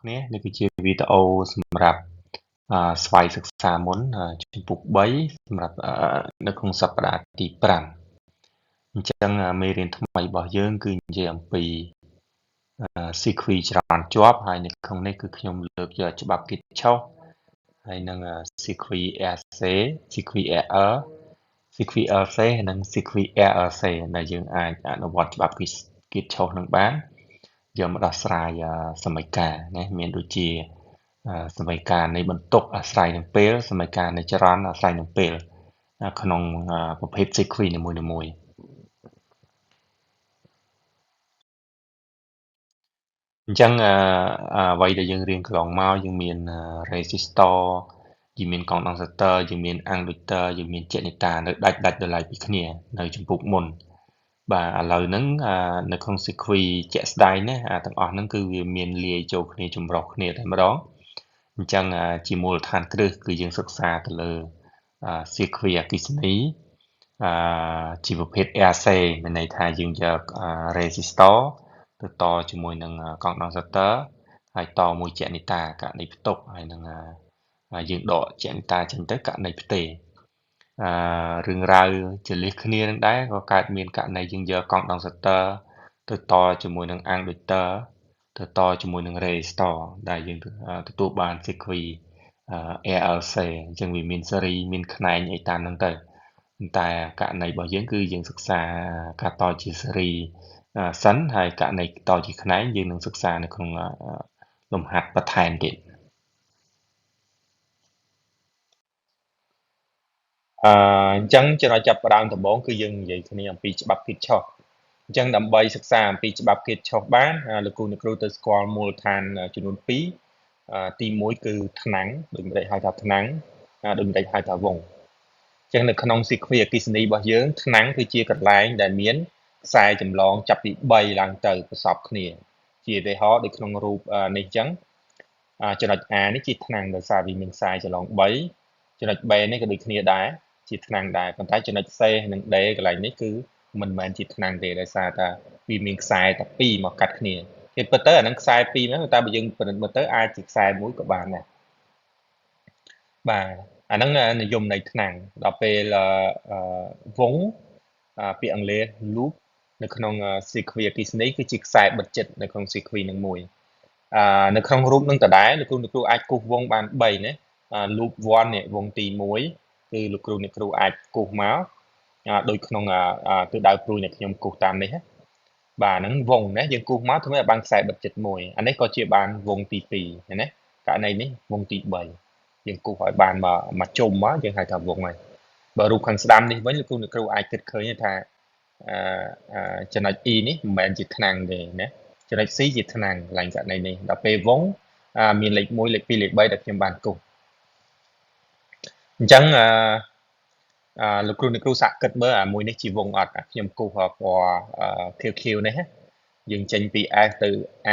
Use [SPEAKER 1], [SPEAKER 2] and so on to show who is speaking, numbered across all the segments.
[SPEAKER 1] នេះគឺជាវីដេអូសម្រាប់ស្វ័យសិក្សាមុនជំពូក3សម្រាប់នៅក្នុងសប្តាហ៍ទី5អញ្ចឹងមេរៀនថ្មីរបស់យើងគឺនិយាយអំពី sequence ច្រើនជាប់ហើយនៅក្នុងនេះគឺខ្ញុំលើកយកច្បាប់គិតឆុសហើយនឹង sequence RC sequence error sequence RC និង sequence RC ដែលយើងអាចអនុវត្តច្បាប់គិតឆុសនឹងបានយកមកដោះស្រាយសមីការណាមានដូចជាសមីការនៃបន្ទុកអាស្រ័យនឹងពេលសមីការនៃចរន្តអាស្រ័យនឹងពេលក្នុងប្រភេទ sequence នីមួយៗអញ្ចឹងអ្វីដែលយើងរៀនកន្លងមកយើងមាន resistor យើងមានកងដង្ស័រយើងមាន inductor យើងមានចនិតានៅដាច់ដោយឡែកពីគ្នានៅជំពូកមុនបាទឥឡូវហ្នឹងនៅក្នុង sequence ជាក់ស្ដែងណាទាំងអស់ហ្នឹងគឺវាមានលាយចូលគ្នាចម្រុះគ្នាតែម្ដងអញ្ចឹងជាមូលដ្ឋានគ្រឹះគឺយើងសិក្សាទៅលើsequence អគ្គិសនីជាប្រភេទ RC មានន័យថាយើងយក resistor ទៅតជាមួយនឹងកងដង្ស័រហើយតមួយចនិតាករណីផ្ទុកហើយនឹងយើងដកចនិតាចេញទៅករណីផ្ទេររឿងរ៉ាវចលិះគ្នានឹងដែរក៏កើតមានករណីយើងយកកងដង្ស័រទៅតជាមួយនឹង inductor ទៅតជាមួយនឹង resistor ដែលយើងទទួលបាន sequence RLC អញ្ចឹងវាមានសេរីមានខ្នែងអីតាមហ្នឹងទៅតែករណីរបស់យើងគឺយើងសិក្សាការតជាសេរីសិនហើយករណីតជាខ្នែងយើងនឹងសិក្សានៅក្នុងលំហាត់បន្ថែមទៀតអញ្ចឹងចំណុចចាប់ផ្ដើមដំបូងគឺយើងនិយាយគ្នាអំពីច្បាប់គិតឆុសអញ្ចឹងដើម្បីសិក្សាអំពីច្បាប់គិតឆុសបានលោកគ្រូអ្នកគ្រូទៅស្គាល់មូលដ្ឋានចំនួន2ទី1គឺថ្នាំងដូចម្ដេចហៅថាថ្នាំងដូចម្ដេចហៅថាវងអញ្ចឹងនៅក្នុង sequence អគ្គិសនីរបស់យើងថ្នាំងគឺជាកន្លែងដែលមានខ្សែចម្លងចាប់ពី3ឡើងទៅប្រសពគ្នាជាឧទាហរណ៍ដូចក្នុងរូបនេះអញ្ចឹងចំណុច A នេះជាថ្នាំងដោយសារវាមានខ្សែចម្លង3ចំណុច B នេះក៏ដូចគ្នាដែរជាថ្នាំងដែរប៉ុន្តែចំណុច C និង D កន្លែងនេះគឺមិនមែនជាថ្នាំងទេដោយសារតែវាមានខ្សែតែ2មកកាត់គ្នាគេពិតទៅអានឹងខ្សែ2ហ្នឹងតែបើយើងពិនិត្យមើលទៅអាចជាខ្សែមួយក៏បានដែរបាទអាហ្នឹងនិយមនៃថ្នាំងដល់ពេលវងពាក្យអង់គ្លេស loop នៅក្នុង sequence អគ្គិសនីគឺជាខ្សែបិទជិតនៅក្នុង sequence នឹងមួយនៅក្នុងរូបនឹងដដែលលោកគ្រូអាចគូសវងបាន3ណាloop 1នេះវងទី1គឺលោកគ្រូអ្នកគ្រូអាចគូសមកដូចក្នុងទិសដៅព្រួយដែលខ្ញុំគូសតាមនេះបាទហ្នឹងវងណាយើងគូសមកធ្វើឲ្យបានខ្សែបិទជិតមួយអានេះក៏ជាបានវងទី2ណាករណីនេះវងទី3យើងគូសឲ្យបានមកជុំមកយើងហៅថាវងហើយបើរូបខាងស្ដាំនេះវិញលោកគ្រូអាចគិតឃើញថាចំណុច E នេះមិនមែនជាថ្នាំងទេណាចំណុច C ជាថ្នាំងកន្លែងករណីនេះដល់ពេលវងមានលេខ1លេខ2លេខ3ដែលខ្ញុំបានគូសអញ្ចឹងលោកគ្រូអ្នកគ្រូសាកគិតមើលមួយនេះជាវងអត់ខ្ញុំគូសពណ៌ខៀវនេះយើងចេញពី S ទៅ A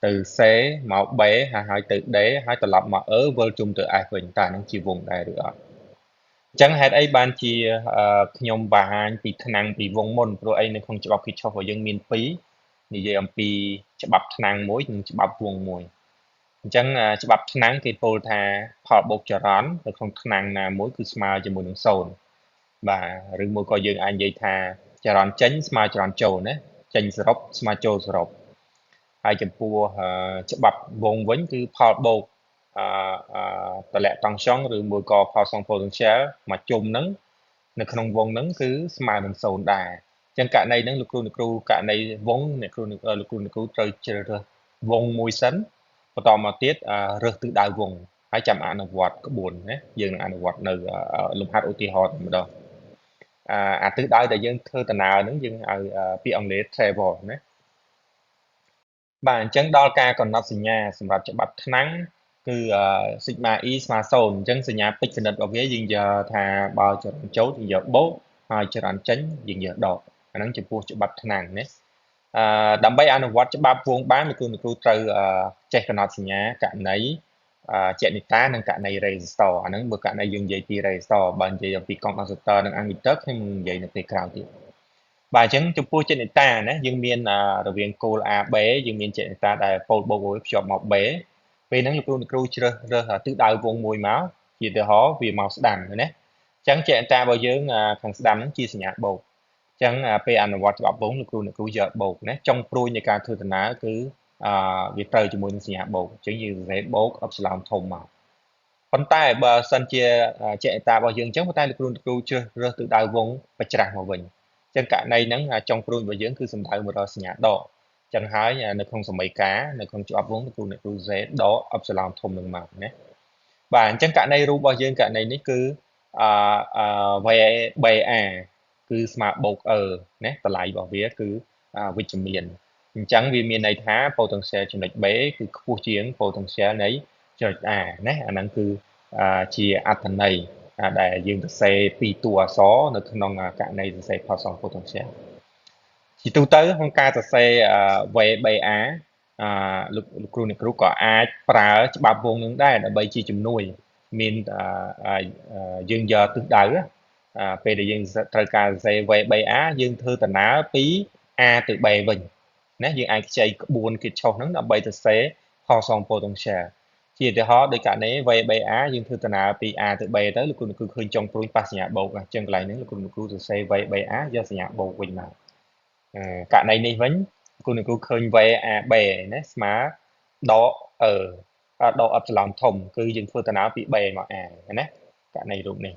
[SPEAKER 1] ទៅ C មក B ហើយទៅ D ហើយត្រឡប់មក E វិលជុំទៅ S វិញតើហ្នឹងជាវងដែរឬអត់អញ្ចឹងហេតុអីបានជាខ្ញុំបង្ហាញពីថ្នាំងពីវងមុនព្រោះអីនៅក្នុងច្បាប់គិតឆុសរបស់យើងមាន2និយាយអំពីច្បាប់ថ្នាំងមួយនិងច្បាប់វងមួយអញ្ចឹងច្បាប់ថ្នាំងគេពោលថាផលបូកចរន្តនៅក្នុងថ្នាំងណាមួយគឺស្មើជាមួយនឹង0បាទឬមួយក៏យើងអាចនិយាយថាចរន្តចេញស្មើចរន្តចូលណាចេញសរុបស្មើចូលសរុបហើយចំពោះច្បាប់វងវិញគឺផលបូកតម្លាក់តង់ចុងឬមួយក៏ Poisson potential មកជុំហ្នឹងនៅក្នុងវងហ្នឹងគឺស្មើនឹង0ដែរអញ្ចឹងករណីហ្នឹងលោកគ្រូករណីវងលោកគ្រូត្រូវជ្រើសរើសវងមួយសិនបន្តមកទៀតរើសទិសដៅវងហើយចាំអនុវត្តក្បួនណាយើងនឹងអនុវត្តនៅលំហាត់ឧទាហរណ៍ម្ដងអាទិសដៅដែលយើងធ្វើដំណើរហ្នឹងយើងឲ្យពាក្យអង់គ្លេស travel ណាបាទអញ្ចឹងដល់ការកំណត់សញ្ញាសម្រាប់ច្បាប់ថ្នាំងគឺ sigma e ស្មើ0អញ្ចឹងសញ្ញាពេជ្រគណិតរបស់វាយើងយកថាបើចរន្តចូលយើងយកបូកហើយចរន្តចេញយើងយកដកអាហ្នឹងចំពោះច្បាប់ថ្នាំងណាដើម្បីអនុវត្តច្បាប់វងបានលោកគ្រូត្រូវចេះកំណត់សញ្ញាករណីចនិតានិងករណី resistor អាហ្នឹងបើករណីយើងនិយាយពី resistor បើនិយាយអំពីកងដង្ស័រនិង ammeter ខ្ញុំនឹងនិយាយនៅពេលក្រោយទៀត Và chẳngចំពោះចេតនេតាណាយើងមានរវាងគោល A B យើងមានចេតនេតាដែលពោលបូកមួយភ្ជាប់មក B ពេលហ្នឹងលោកគ្រូជ្រើសរើសទិសដៅវងមួយមកជាឧទាហរណ៍វាមកស្ដាំណាអញ្ចឹងចេតនេតារបស់យើងខាងស្ដាំហ្នឹងជាសញ្ញាបូកអញ្ចឹងពេលអនុវត្តច្បាប់វងលោកគ្រូយកបូកណាចុងព្រួយនៃការធ្វើដំណើរគឺវាត្រូវជាមួយនឹងសញ្ញាបូកអញ្ចឹងយើងសរសេរបូកអុកស្លោមធំមកប៉ុន្តែបើសិនជាចេតនេតារបស់យើងអញ្ចឹងប៉ុន្តែលោកគ្រូជ្រើសរើសទិសដៅវងបច្រាស់មកវិញចឹងករណីហ្នឹងចុងព្រួយរបស់យើងគឺសំដៅមករកសញ្ញាដកចឹងហើយនៅក្នុងសមីការនៅក្នុងច្បាប់វងគ្រូសេដកអបសឡងធំនឹងមកណាបាទអញ្ចឹងករណីរូបរបស់យើងករណីនេះគឺVBA គឺស្មើបូកណាតម្លៃរបស់វាគឺវិជ្ជមានអញ្ចឹងវាមានន័យថា potential ចំណុច B គឺខ្ពស់ជាង potential នៃចំណុច A ណាអាហ្នឹងគឺជាអត្ថន័យដែលយើងសរសេរពីតួអក្សរនៅក្នុងករណីសរសេរ Poisson potential ជាទូទៅក្នុងការសរសេរ VBA លោកគ្រូអ្នកគ្រូក៏អាចប្រើច្បាប់វងនឹងដែរដើម្បីជាជំនួយមានយើងយកទិសដៅពេលដែលយើងត្រូវការសរសេរ VBA យើងធ្វើដំណើរពី A ទៅ B វិញណាយើងអាចខ្ចីក្បួនគិតឆុសហ្នឹងដើម្បីសរសេរ Poisson potential ជាឧទាហរណ៍ដូចករណី VBA យើងធ្វើដំណើរពី A ទៅ B ទៅលោកគ្រូឃើញចុងព្រួយប៉ះសញ្ញាបូកអញ្ចឹងកន្លែងហ្នឹងលោកគ្រូសរសេរ VBA យកសញ្ញាបូកវិញមកករណីនេះវិញគ្រូឃើញ VAB ណាស្មើដកដកអិបស្លងធំគឺយើងធ្វើដំណើរពី B មក A ណាករណីរូបនេះ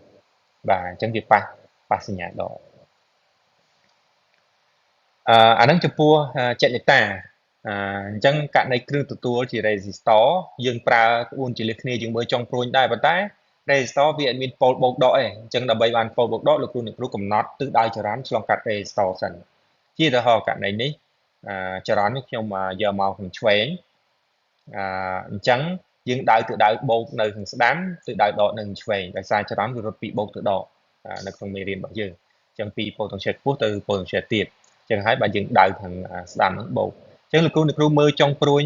[SPEAKER 1] បាទអញ្ចឹងវាប៉ះសញ្ញាដកអាហ្នឹងចំពោះចេតនេតាអញ្ចឹងករណីគ្រឿងទទួលជា resistor យើងប្រើក្បួនជាលិះគ្នាយើងមើលចុងព្រួយដែរប៉ុន្តែ resistor វាអត់មានពោលបូកដកទេអញ្ចឹងដើម្បីបានពោលបូកដកលោកគ្រូកំណត់ទិសដៅចរន្តឆ្លងកាត់ resistor សិនជាឧទាហរណ៍ករណីនេះចរន្តនេះខ្ញុំយកមកខាងឆ្វេងអញ្ចឹងយើងដៅទិសដៅបូកនៅខាងស្ដាំទិសដៅដកនៅខាងឆ្វេងដោយសារចរន្តវារត់ពីបូកទៅដកនៅក្នុងមេរៀនរបស់យើងអញ្ចឹងពី potential ខ្ពស់ទៅ potential ទាបអញ្ចឹងហើយបើយើងដៅខាងស្ដាំហ្នឹងបូកអញ្ចឹងលោកគ្រូមើលចុងព្រួយ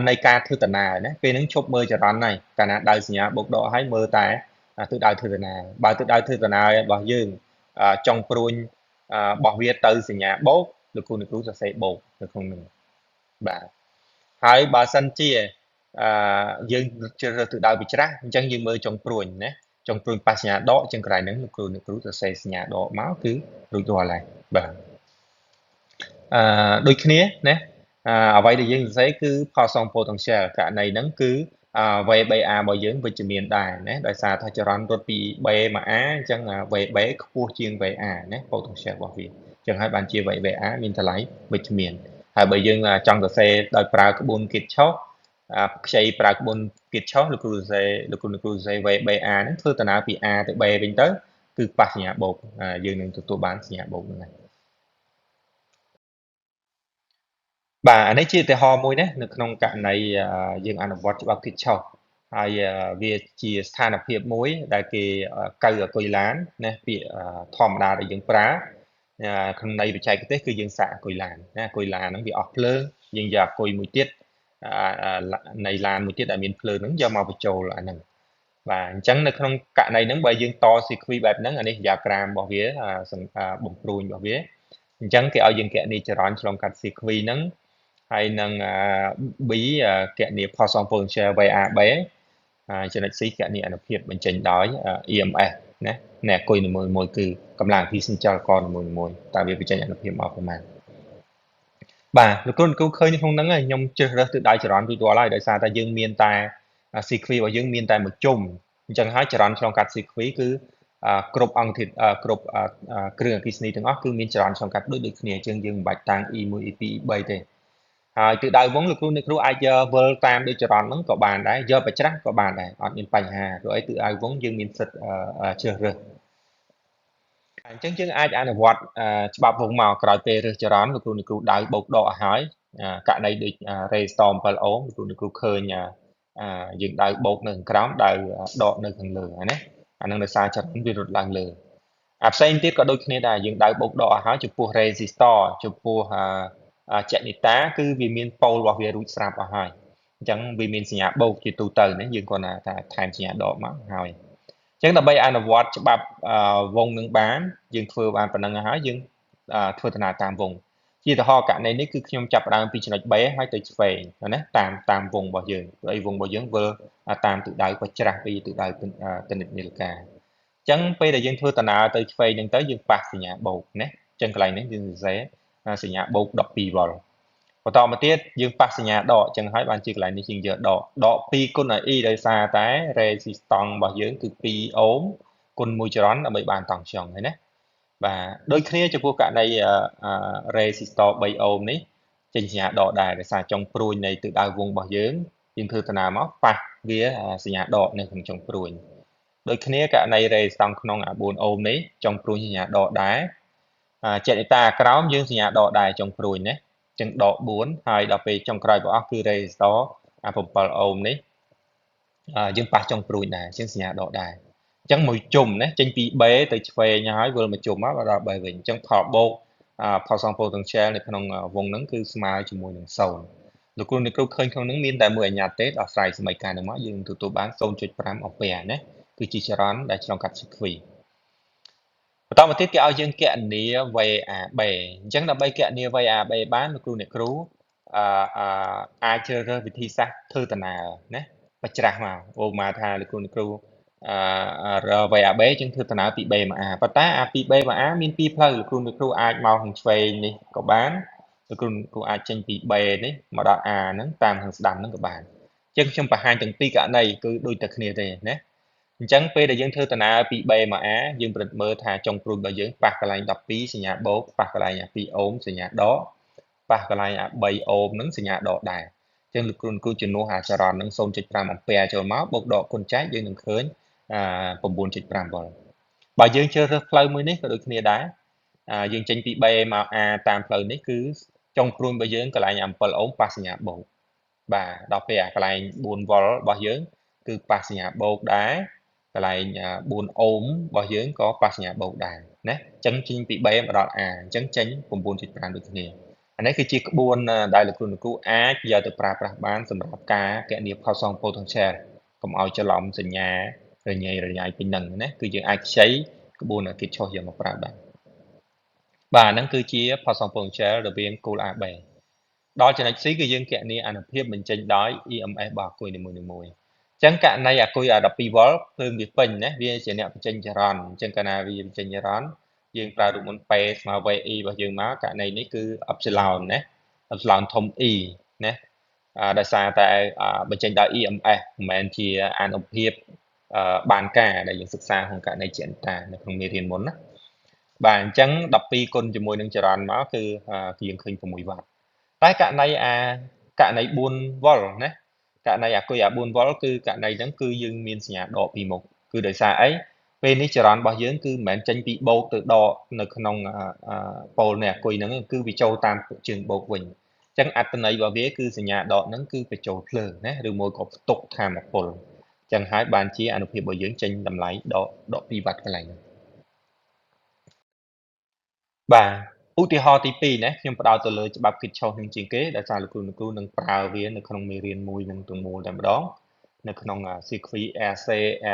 [SPEAKER 1] នៃការធ្វើដំណើរណាពេលហ្នឹងឈប់មើលចរន្តហើយកាលណាដៅសញ្ញាបូកដកហើយមើលតែទិសដៅធ្វើដំណើរបើទិសដៅធ្វើដំណើររបស់យើងចុងព្រួយរបស់វាទៅសញ្ញាបូកលោកគ្រូសរសេរបូកនៅក្នុងនោះបាទហើយបើសិនជាយើងជ្រើសរើសទិសដៅវិច្រាស់អញ្ចឹងយើងមើលចុងព្រួយណាចុងព្រួយប៉ះសញ្ញាដកអញ្ចឹងកន្លែងហ្នឹងលោកគ្រូសរសេរសញ្ញាដកមកគឺរួចរាល់ហើយបាទដូចគ្នាណាអ្វីដែលយើងសរសេរគឺ Poisson potential ករណីហ្នឹងគឺ VBA របស់យើងវិជ្ជមានដែរណាដោយសារថាចរន្តរត់ពី B មក A អញ្ចឹង VB ខ្ពស់ជាង VA ណា potential របស់វាអញ្ចឹងហើយបានជា VBA មានតម្លៃវិជ្ជមានហើយបើយើងចង់សរសេរដោយប្រើក្បួនគិតឆុសខ្ចីប្រើក្បួនគិតឆុសលោកគ្រូសរសេរ VBA ហ្នឹងធ្វើដំណើរពី A ទៅ B វិញទៅគឺប៉ះសញ្ញាបូកយើងនឹងទទួលបានសញ្ញាបូកហ្នឹងហើយបាទអានេះជាឧទាហរណ៍មួយណានៅក្នុងករណីយើងអនុវត្តច្បាប់គិតឆុសហើយវាជាស្ថានភាពមួយដែលគេកៅអគុយឡានណាពាក្យធម្មតាដែលយើងប្រើក្នុងន័យបច្ចេកទេសគឺយើងសាកអគុយឡានណាអគុយឡានហ្នឹងវាអស់ភ្លើងយើងយកអគុយមួយទៀតនៃឡានមួយទៀតដែលមានភ្លើងហ្នឹងយកមកបញ្ចូលអាហ្នឹងបាទអញ្ចឹងនៅក្នុងករណីហ្នឹងបើយើងត sequence បែបហ្នឹងអានេះ diagram របស់វាបំព្រួញរបស់វាអញ្ចឹងគេឲ្យយើងគណនាចរន្តឆ្លងកាត់ sequence ហ្នឹងហើយនឹង B គណនា Poisson potential VAB ចំណុច C គណនាអានុភាពបញ្ចេញដោយ EMS ណាអ្នកគុយនីមួយៗគឺកម្លាំងអគ្គិសនីចលករនីមួយៗតើវាបញ្ចេញអានុភាពមកប្រមាណបាទលោកគ្រូឃើញក្នុងហ្នឹងខ្ញុំជ្រើសរើសទិសដៅចរន្តរួចរាល់ហើយដោយសារតែយើងមានតែ sequence របស់យើងមានតែមួយជុំអញ្ចឹងហើយចរន្តឆ្លងកាត់ sequence គឺគ្រប់អង្គធាតុគ្រប់គ្រឿងអគ្គិសនីទាំងអស់គឺមានចរន្តឆ្លងកាត់ដូចគ្នាអញ្ចឹងយើងមិនបាច់តាំង E1 E2 E3 ទេហើយទិសដៅវងលោកគ្រូអាចយកវិលតាមដូចចរន្តហ្នឹងក៏បានដែរយកបច្រាស់ក៏បានដែរអត់មានបញ្ហាព្រោះអីទិសដៅវងយើងមានសិទ្ធជ្រើសរើសអញ្ចឹងយើងអាចអនុវត្តច្បាប់វងមកក្រោយពេលរើសចរន្តលោកគ្រូដៅបូកដកឲ្យហើយករណីដូច resistor 7 អូមលោកគ្រូឃើញយើងដៅបូកនៅខាងក្រោមដៅដកនៅខាងលើណាអានឹងដោយសារចរន្តវារត់ឡើងលើផ្សេងទៀតក៏ដូចគ្នាដែរយើងដៅបូកដកឲ្យហើយចំពោះ resistor ចំពោះចេតនេតាគឺវាមានប៉ូលរបស់វារួចស្រាប់អស់ហើយអញ្ចឹងវាមានសញ្ញាបូកជាទូទៅណាយើងគ្រាន់តែថែមសញ្ញាដកមកហើយអញ្ចឹងដើម្បីអនុវត្តច្បាប់វងនឹងបានយើងធ្វើបានប៉ុណ្ណឹងហើយយើង ធ្វើដំណើរតាមវងជាឧទាហរណ៍ករណីនេះគឺខ្ញុំចាប់ផ្ដើមពីចំណុច B ហើយទៅឆ្វេងណាតាមវងរបស់យើងព្រោះអីវងរបស់យើងវិលតាមទិសដៅក៏ច្រាស់ពីទិសដៅទិដ្ឋនាឡិកាអញ្ចឹងពេលដែលយើងធ្វើដំណើរទៅឆ្វេងហ្នឹងទៅយើងប៉ះសញ្ញាបូកណាអញ្ចឹងកន្លែងនេះយើងសរសេរសញ្ញាបូក12វ៉ុលបន្តមកទៀតយើងប៉ះសញ្ញាដកអញ្ចឹងហើយបានជាកន្លែងនេះយើងយកដក2គុណឲ្យ e ដោយសារតែ resistance របស់យើងគឺ2អូមគុណ1ចរន្តដើម្បីបានតង់ខ្យងហើយណាបាទដូចគ្នាចំពោះករណីresistor 3អូមនេះចេញសញ្ញាដកដែរដោយសារចុងព្រួយនៃទិសដៅវងរបស់យើងធ្វើដំណើរមកប៉ះវាសញ្ញាដកនៅក្នុងចុងព្រួយដូចគ្នាករណី resistance ក្នុង4អូមនេះចុងព្រួយសញ្ញាដកដែរចេតនីតាក្រោមយើងសញ្ញាដកដែរចុងព្រួយណាចឹងដក4ហើយដល់ពេលចុងក្រោយរបស់អស់គឺ resistor 7អូមនេះយើងប៉ះចុងព្រួយដែរជាងសញ្ញាដកដែរអញ្ចឹងមួយជុំណាចេញពី B ទៅឆ្វេងហើយវិលមកជុំមកដល់ B វិញអញ្ចឹងផលបូកផលសង potential នៅក្នុងវងហ្នឹងគឺស្មើជាមួយនឹង0លោកគ្រូអ្នកគ្រូឃើញក្នុងហ្នឹងមានតែមួយអញ្ញត្តិទេដល់ស្រ័យសមីការហ្នឹងមកយើងទទួលបាន 0.5 អង្ពែណាគឺជាចរន្តដែលឆ្លងកាត់ circuit បន្តមកទៀតគេឲ្យយើងគណនា VAB អញ្ចឹងដើម្បីគណនា VAB បានលោកគ្រូអ្នកគ្រូអាចជ្រើសរើសវិធីសាស្ត្រធ្វើដំណើរណាបច្ច្រាស់មកអូមកថាលោកគ្រូអ្នកគ្រូVAB ជាងធ្វើដំណើរពី B មក A ប៉ុន្តែពី B មក A មាន2ផ្លូវលោកគ្រូអ្នកគ្រូអាចមកខាងឆ្វេងនេះក៏បានលោកគ្រូអ្នកគ្រូអាចចេញពី B នេះមកដល់ A ហ្នឹងតាមខាងស្ដាំហ្នឹងក៏បានអញ្ចឹងខ្ញុំបង្ហាញទាំងពីរករណីគឺដូចតែគ្នាទេណាអញ្ចឹងពេលដែលយើងធ្វើដំណើរពី B មក A យើងពិនិត្យមើលថាចុងព្រួយរបស់យើងប៉ះកន្លែង12សញ្ញាបូកប៉ះកន្លែង2អូមសញ្ញាដកប៉ះកន្លែង3អូមហ្នឹងសញ្ញាដកដែរអញ្ចឹងលោកគ្រូគ្រូជំនួសចរន្តហ្នឹង 0.5 អង្ពែចូលមកបូកដកគុណចែកយើងនឹងឃើញ9.5 វ៉ុលបើយើងជ្រើសរើសផ្លូវមួយនេះក៏ដូចគ្នាដែរយើងចេញពី B មក A តាមផ្លូវនេះគឺចុងព្រួយរបស់យើងកន្លែង7អូមប៉ះសញ្ញាបូកបាទដល់ពេលកន្លែង4វ៉ុលរបស់យើងគឺប៉ះសញ្ញាបូកដែរកន្លែង4អូមរបស់យើងក៏ប៉ះសញ្ញាបូកដែរណាអញ្ចឹងចេញពី B មកដល់ A អញ្ចឹងចេញ9.5ដូចគ្នាអានេះគឺជាក្បួនដែលលោកគ្រូអាចយកទៅប្រើប្រាស់បានសម្រាប់ការគណនាផលសង potential កុំឲ្យច្រឡំសញ្ញារញ៉េរញ៉ៃពេញហ្នឹងណាគឺយើងអាចខ្ចីក្បួនគិតឆុសយកមកប្រើបានបាទហ្នឹងគឺជាផលសង potential រវាងគោល AB ដល់ចំណុច C គឺយើងគណនាអានុភាពបញ្ចេញដោយ EMF របស់អាគុយនីមួយៗអញ្ចឹងករណីអាគុយ12វ៉ុលភ្លើងវាពេញណាវាជាអ្នកបញ្ចេញចរន្តអញ្ចឹងកាលណាវាបញ្ចេញចរន្តយើងប្រើរូបមន្ត P ស្មើ VE របស់យើងមកករណីនេះគឺ epsilon ណា epsilon ធំ E ណាដោយសារតែបញ្ចេញដោយ EMF មិនមែនជាអានុភាពបានការដែលយើងសិក្សាក្នុងករណីជាតានៅក្នុងមេរៀនមុនណាបាទអញ្ចឹង12គុណជាមួយនឹងចរន្តមកគឺយើងឃើញ6វ៉ាត់តែករណី4វ៉ុលណាករណីអាគុយ4វ៉ុលគឺករណីហ្នឹងគឺយើងមានសញ្ញាដកពីមុខគឺដោយសារអីពេលនេះចរន្តរបស់យើងគឺមិនមែនចេញពីបូកទៅដកនៅក្នុងប៉ូលនៃអាគុយហ្នឹងគឺវាចូលតាមជើងបូកវិញអញ្ចឹងអត្ថន័យរបស់វាគឺសញ្ញាដកហ្នឹងគឺបញ្ចូលភ្លើងណាឬមួយក៏ផ្ទុកធម្មពលអញ្ចឹងហើយបានជាអានុភាពរបស់យើងចេញតម្លៃដក2វ៉ាត់កន្លែងហ្នឹងបាទឧទាហរណ៍ទី2ណាខ្ញុំផ្ដោតទៅលើច្បាប់គិតឆុសនឹងជាងគេដោយសារលោកគ្រូនឹងប្រើវានៅក្នុងមេរៀនមួយនឹងទាំងមូលតែម្ដងនៅក្នុង circuit RC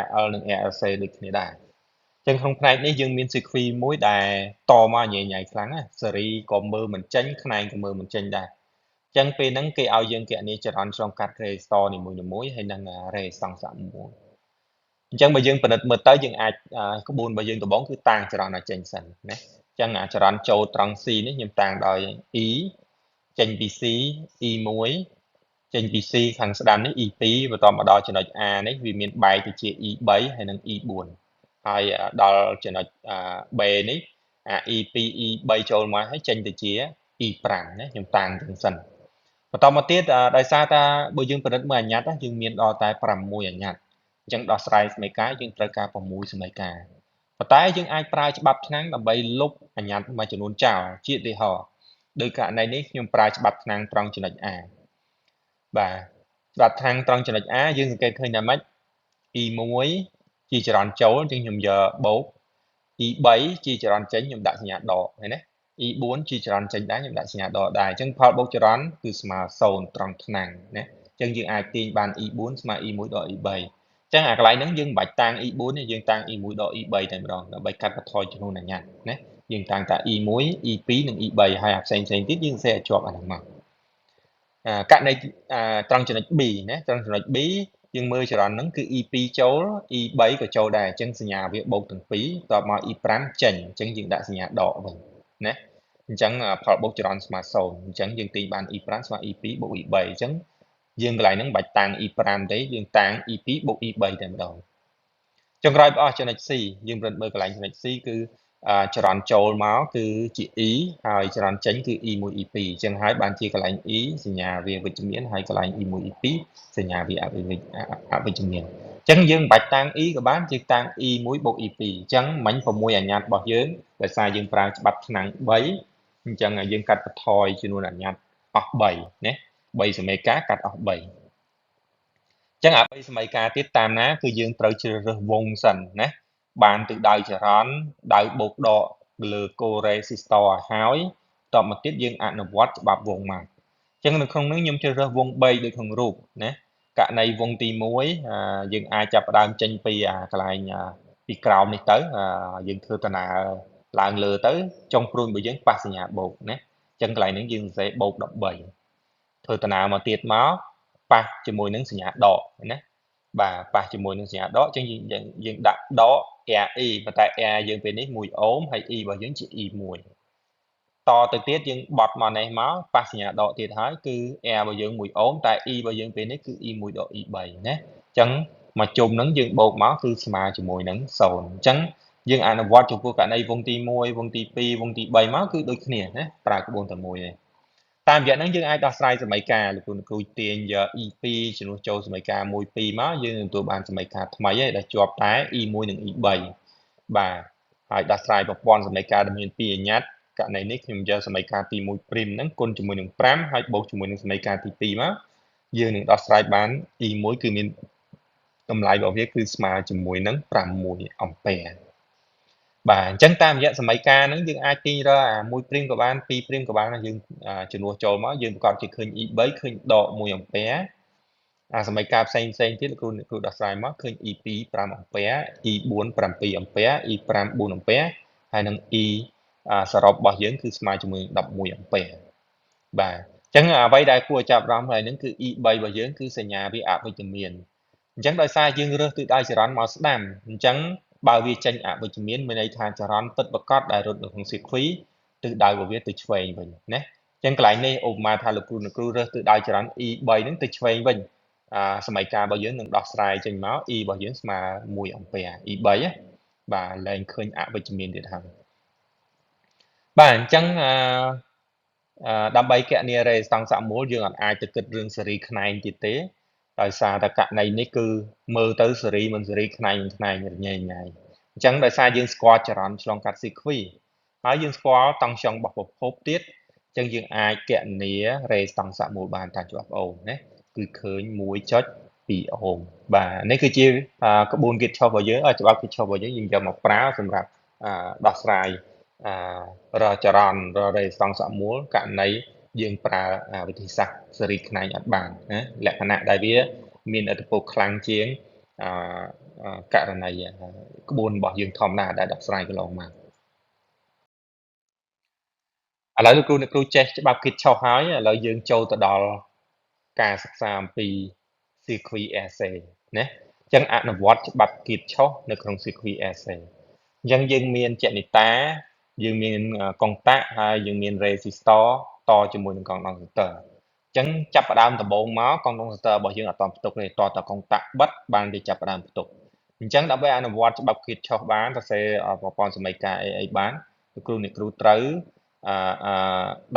[SPEAKER 1] RL និង RLC ដូចគ្នាដែរអញ្ចឹងក្នុងផ្នែកនេះយើងមាន circuit មួយដែលតមកញ៉ៃញ៉ៃខ្លាំងណាសេរីក៏មើលមិនចេញខ្នែងក៏មើលមិនចេញដែរអញ្ចឹងពេលហ្នឹងគេឲ្យយើងគណនាចរន្តឆ្លងកាត់ resistor នីមួយៗហើយនឹង resistance សាក់មួយអញ្ចឹងបើយើងពិនិត្យមើលទៅយើងអាចក្បួនរបស់យើងដំបូងគឺតាំងចរន្តឲ្យចេញសិនណាអញ្ចឹងចរន្តចូលត្រង់ C នេះខ្ញុំតាំងដោយ E ចេញពី C E1 ចេញពី C ខាងស្ដាំនេះ E2 បន្តមកដល់ចំណុច A នេះវាមានបែកទៅជា E3 ហើយនិង E4 ហើយដល់ចំណុច B នេះE2 E3 ចូលមកហើយចេញទៅជា E5 ណាខ្ញុំតាំងទាំងសិនបន្តមកទៀតដោយសារតែបើយើងពិនិត្យមើលអញ្ញត្តិយើងមានដល់តែ6អញ្ញត្តិអញ្ចឹងដោះស្រាយសមីការយើងត្រូវការ6សមីការប៉ុន្តែយើងអាចប្រើច្បាប់ថ្នាំងដើម្បីលុបអញ្ញត្តិមួយចំនួនចោលជាឧទាហរណ៍ដោយករណីនេះខ្ញុំប្រើច្បាប់ថ្នាំងត្រង់ចំណុច A បាទច្បាប់ថ្នាំងត្រង់ចំណុច A យើងសង្កេតឃើញថាម៉េច E1 ជាចរន្តចូលអញ្ចឹងខ្ញុំយកបូក E3 ជាចរន្តចេញខ្ញុំដាក់សញ្ញាដកឃើញទេ E4 ជាចរន្តចេញដែរខ្ញុំដាក់សញ្ញាដកដែរអញ្ចឹងផលបូកចរន្តគឺស្មើ0ត្រង់ថ្នាំងណាអញ្ចឹងយើងអាចទាញបាន E4 ស្មើ E1 ដក E3 អញ្ចឹងអាកន្លែងហ្នឹងយើងមិនបាច់តាំង E4 ទេយើងតាំង E1 ដក E3 តែម្ដងដើម្បីកាត់បន្ថយចំនួនអញ្ញត្តិណា យើងតាំងតា E1 E2 និង E3 ហើយផ្សេងទៀតយើងសេឲ្យជាប់អាហ្នឹងមកករណីត្រង់ចំណុច B ណាត្រង់ចំណុច B យើងមើលចរន្តហ្នឹងគឺ E2 ចូល E3 ក៏ចូលដែរអញ្ចឹងសញ្ញាវាបូកទាំងពីរតបមក E5 ចេញអញ្ចឹងយើងដាក់សញ្ញាដកវិញណាអញ្ចឹងផលបូកចរន្តស្មើ0អញ្ចឹងយើងទាញបាន E5 ស្មើ E2 បូក E3 អញ្ចឹងយើងកន្លែងហ្នឹងមិនបាច់តាំង E5 ទេយើងតាំង E2 បូក E3 តែម្ដងចុងក្រោយអស់ចំណុច C យើងមើលកន្លែងចំណុច C គឺចរន្តចូលមកគឺជា E ហើយចរន្តចេញគឺ E1 E2 អញ្ចឹងហើយបានជាកន្លែង E សញ្ញាវាវិជ្ជមានហើយកន្លែង E1 E2 សញ្ញាវាអវិជ្ជមានអញ្ចឹងយើងមិនបាច់តាំង E ក៏បានយើងតាំង E1 បូក E2 អញ្ចឹងមិញ6អញ្ញត្តិរបស់យើងដោយសារយើងប្រើច្បាប់ឆ្នាំង3អញ្ចឹងយើងកាត់បន្ថយចំនួនអញ្ញត្តិអស់3ណា3សមីការកាត់អស់3ចឹង3សមីការទៀតតាមណាគឺយើងត្រូវជ្រើសរើសវងសិនណាបានទិសដៅចរន្តដៅបូកដកលើកូរ៉េស៊ីស្តរហើយតបមកទៀតយើងអនុវត្តច្បាប់វងមកចឹងនៅក្នុងនេះខ្ញុំជ្រើសរើសវង3ដូចក្នុងរូបណាករណីវងទី1យើងអាចចាប់ផ្ដើមចេញពីកន្លែងពីក្រោមនេះទៅយើងធ្វើដំណើរឡើងលើទៅចុងព្រួយរបស់យើងប៉ះសញ្ញាបូកណាចឹងកន្លែងនេះយើងសរសេរបូក13ធ្វើដំណើរមកទៀតមកប៉ះជាមួយនឹងសញ្ញាដកណាបាទប៉ះជាមួយនឹងសញ្ញាដកអញ្ចឹងយើងដាក់ដក RE ប៉ុន្តែ R យើងពេលនេះ1អូមហើយ E របស់យើងជា E1 តទៅទៀតយើងបត់មកនេះមកប៉ះសញ្ញាដកទៀតហើយគឺ R របស់យើង1អូមតែ E របស់យើងពេលនេះគឺ E1 ដក E3 ណាអញ្ចឹងមកជុំហ្នឹងយើងបូកមកគឺស្មើជាមួយនឹង0អញ្ចឹងយើងអនុវត្តចំពោះករណីវងទី1វងទី2វងទី3មកគឺដូចគ្នាណាប្រើក្បួនតែមួយទេតាមរយៈហ្នឹងយើងអាចដោះស្រាយសមីការលោកគ្រូទាញយក E2 ជំនួសចូលសមីការ1 2មកយើងនឹងទទួលបានសមីការថ្មីហើយដែលជាប់តែ E1 និង E3 បាទហើយដោះស្រាយប្រព័ន្ធសមីការដែលមាន2អញ្ញត្តិករណីនេះខ្ញុំយកសមីការទី1ព្រីមហ្នឹងគុណជាមួយនឹង5ហើយបូកជាមួយនឹងសមីការទី2មកយើងនឹងដោះស្រាយបាន E1 គឺមានតម្លៃរបស់វាគឺស្មើជាមួយនឹង6អង្ពែបាទអញ្ចឹងតាមរយៈសមីការហ្នឹងយើងអាចទាញរក1ព្រីមក៏បាន2ព្រីមក៏បានយើងជំនួសចូលមកយើងប្រកបជាឃើញ E3 ឃើញដក1អង្ពែសមីការផ្សេងទៀតលោកគ្រូដោះស្រាយមកឃើញ E2 5អង្ពែ E4 7អង្ពែ E5 4អង្ពែហើយនឹង E សរុបរបស់យើងគឺស្មើជាមួយ11អង្ពែបាទអញ្ចឹងអ្វីដែលគួរឲ្យចាប់អារម្មណ៍ហើយហ្នឹងគឺ E3 របស់យើងគឺសញ្ញាវាអវិជ្ជមានអញ្ចឹងដោយសារយើងរើសទិសដៅចរន្តមកស្ដាំអញ្ចឹងបើវាចេញអវិជ្ជមានមានន័យថាចរន្តពិតប្រាកដដែលរត់នៅក្នុង circuit ទិសដៅរបស់វាទៅឆ្វេងវិញណាអញ្ចឹងកន្លែងនេះឧបមាថាលោកគ្រូរើសទិសដៅចរន្ត E3 ហ្នឹងទៅឆ្វេងវិញសមីការរបស់យើងនឹងដោះស្រាយចេញមក E របស់យើងស្មើ1អង្ពែ E3 ណាបាទលែងឃើញអវិជ្ជមានទៀតហើយបាទអញ្ចឹងដើម្បីគណនារេស្តង់ស័កមូលយើងអាចទៅគិតរឿងសេរីខ្នែងទៀតទេដោយសារតែករណីនេះគឺមើលទៅសេរីមិនសេរីខ្នែងរញ៉េញ៉ៃអញ្ចឹងដោយសារយើងស្គាល់ចរន្តឆ្លងកាត់ស៊ីគ្វីហើយយើងស្គាល់តង់ស្យុងរបស់ប្រភពទៀតអញ្ចឹងយើងអាចគណនារេស្តង់ស័កមូលបានតាមច្បាប់អូមណាគឺឃើញ 1.2 អូមបាទនេះគឺជាក្បួនគិតឈប់របស់យើងច្បាប់គិតឈប់របស់យើងយកមកប្រើសម្រាប់ដោះស្រាយរចរន្តរេស្តង់ស័កមូលករណីយើងប្រើវិធីសាស្ត្រសេរីខ្នែងអត់បានណាលក្ខណៈដែលវាមានឥទ្ធិពលខ្លាំងជាងករណីក្បួនរបស់យើងធម្មតាដែលដោះស្រាយកន្លងមកឥឡូវលោកគ្រូចេះច្បាប់គិតឈប់ហើយឥឡូវយើងចូលទៅដល់ការសិក្សាអំពី circuit AC ណាអញ្ចឹងអនុវត្តច្បាប់គិតឈប់នៅក្នុង circuit AC អញ្ចឹងយើងមានចនិតាយើងមានកុងតាក់ហើយយើងមាន resistor តជាមួយនឹងកងដង្សទ័រអញ្ចឹងចាប់ផ្ដើមដំបូងមកកងដង្សទ័ររបស់យើងអត់តផ្ទុកទេតតែកុងតាក់បិទបានវាចាប់ផ្ដើមផ្ទុកអញ្ចឹងដើម្បីអនុវត្តច្បាប់គិតឈប់បានសរសេរប្រព័ន្ធសមីការអីបានលោកគ្រូអ្នកគ្រូត្រូវ